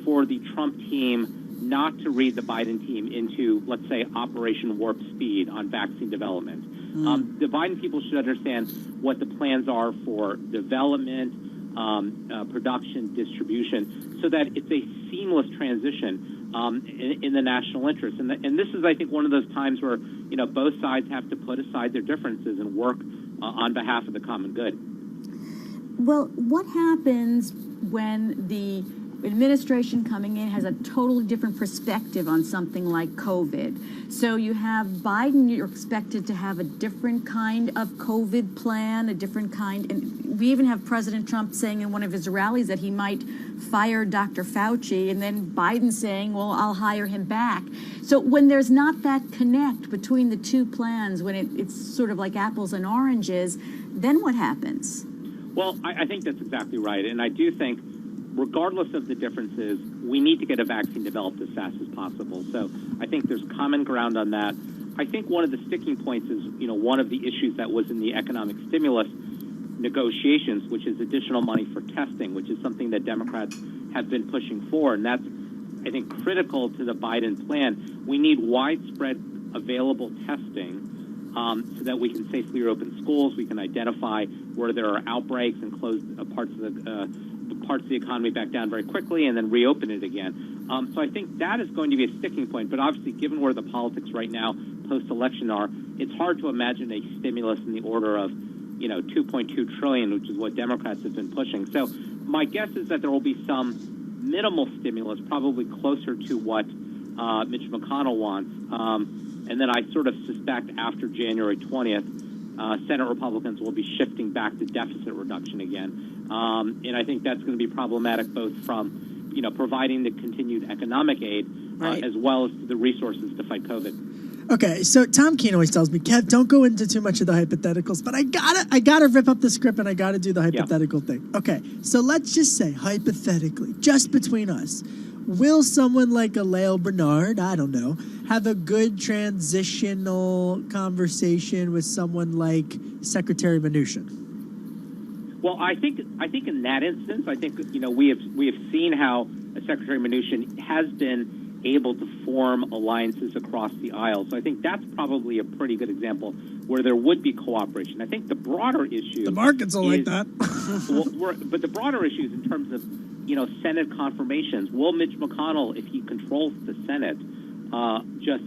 Speaker 21: for the Trump team not to read the Biden team into, let's say, Operation Warp Speed on vaccine development. The Biden people should understand what the plans are for development, production, distribution, so that it's a seamless transition in the national interest. And this is, I think, one of those times where, both sides have to put aside their differences and work on behalf of the common good.
Speaker 13: Well, what happens when the administration coming in has a totally different perspective on something like COVID? So you have Biden, you're expected to have a different kind of COVID plan, a different kind, and we even have President Trump saying in one of his rallies that he might fire Dr. Fauci, and then Biden saying, well, I'll hire him back. So when there's not that connect between the two plans, when it's sort of like apples and oranges, then what happens?
Speaker 21: Well, I think that's exactly right. And I do think, regardless of the differences, we need to get a vaccine developed as fast as possible. So I think there's common ground on that. I think one of the sticking points is, one of the issues that was in the economic stimulus negotiations, which is additional money for testing, which is something that Democrats have been pushing for. And that's, I think, critical to the Biden plan. We need widespread available testing so that we can safely reopen schools. We can identify where there are outbreaks and close parts of the economy back down very quickly and then reopen it again. So I think that is going to be a sticking point. But obviously, given where the politics right now post-election are, it's hard to imagine a stimulus in the order of, $2.2 trillion, which is what Democrats have been pushing. So my guess is that there will be some minimal stimulus, probably closer to what Mitch McConnell wants. And then I sort of suspect after January 20th Senate Republicans will be shifting back to deficit reduction again. And I think that's going to be problematic both from, providing the continued economic aid as well as the resources to fight COVID.
Speaker 7: Okay, so Tom Keene always tells me, Kev, don't go into too much of the hypotheticals, but I gotta rip up the script and I gotta do the hypothetical thing. Okay, so let's just say, hypothetically, just between us, will someone like a Lael Bernard, I don't know, have a good transitional conversation with someone like Secretary Mnuchin?
Speaker 21: Well, I think in that instance, I think we have seen how Secretary Mnuchin has been able to form alliances across the aisle. So I think that's probably a pretty good example where there would be cooperation. I think the broader issue,
Speaker 7: the markets will like that.
Speaker 21: But the broader issues in terms of Senate confirmations, will Mitch McConnell, if he controls the Senate, just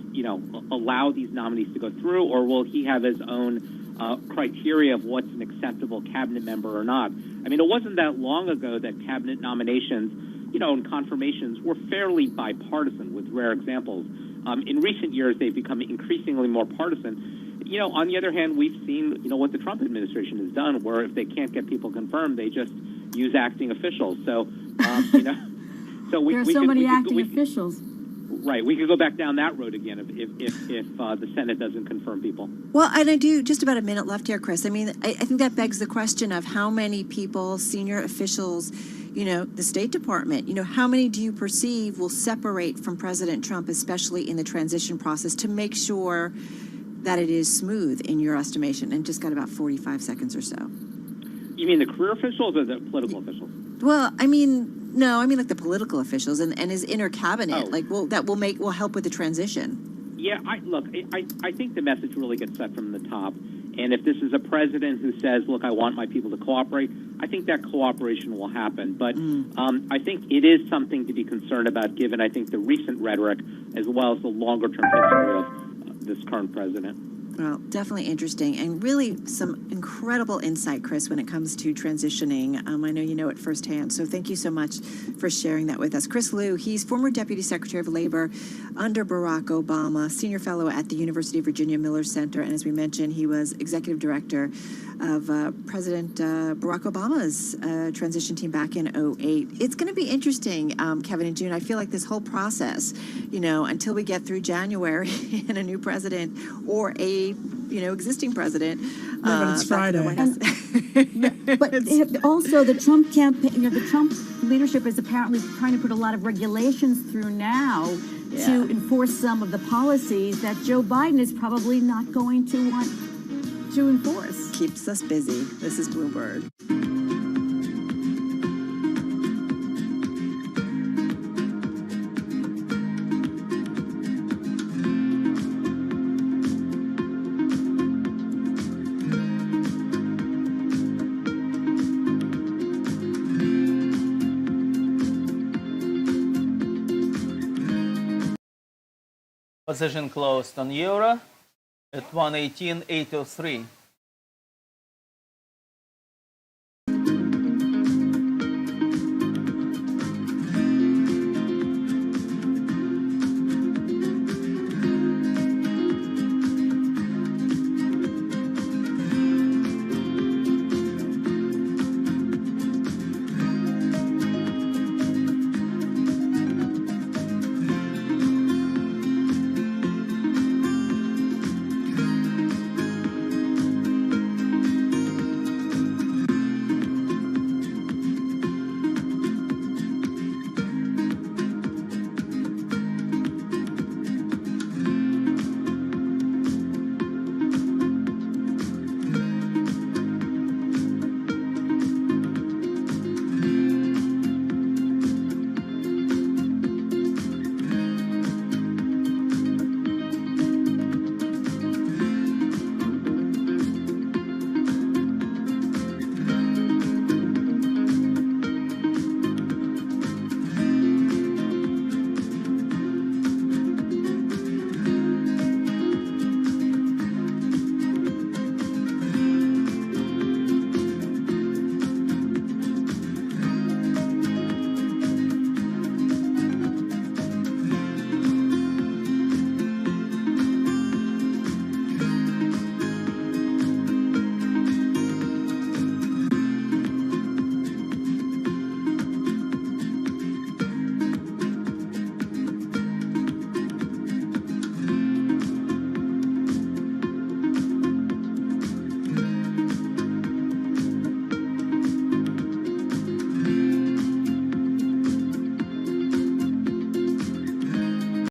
Speaker 21: allow these nominees to go through, or will he have his own criteria of what's an acceptable cabinet member or not? I mean, it wasn't that long ago that cabinet nominations, and confirmations were fairly bipartisan, with rare examples. In recent years, they've become increasingly more partisan. On the other hand, we've seen, what the Trump administration has done, where if they can't get people confirmed, they just use acting officials. So, so we
Speaker 13: there are
Speaker 21: we
Speaker 13: so
Speaker 21: could,
Speaker 13: many
Speaker 21: we could,
Speaker 13: acting
Speaker 21: we,
Speaker 13: officials.
Speaker 21: Right, we could go back down that road again if the Senate doesn't confirm people.
Speaker 5: Well, and I do just about a minute left here, Chris. I mean, I think that begs the question of how many people, senior officials, the State Department, how many do you perceive will separate from President Trump, especially in the transition process, to make sure that it is smooth in your estimation? And just got about 45 seconds or so.
Speaker 21: You mean the career officials or the political officials?
Speaker 5: Well, I mean, no, I mean like the political officials and his inner cabinet, will help with the transition.
Speaker 21: Yeah, I think the message really gets set from the top. And if this is a president who says, look, I want my people to cooperate, I think that cooperation will happen. But I think it is something to be concerned about, given, I think, the recent rhetoric as well as the longer-term history of this current president.
Speaker 5: Well, definitely interesting and really some incredible insight, Chris, when it comes to transitioning. I know you know it firsthand, so thank you so much for sharing that with us. Chris Liu, he's former Deputy Secretary of Labor under Barack Obama, Senior Fellow at the University of Virginia Miller Center, and as we mentioned, he was Executive Director of President Barack Obama's transition team back in 2008. It's going to be interesting, Kevin and June. I feel like this whole process, until we get through January and a new president or a existing president.
Speaker 7: But it's Friday.
Speaker 13: But also the Trump campaign, the Trump leadership is apparently trying to put a lot of regulations through now to enforce some of the policies that Joe Biden is probably not going to want to enforce.
Speaker 5: Keeps us busy. This is Bloomberg.
Speaker 3: Position closed on euro at 118.803.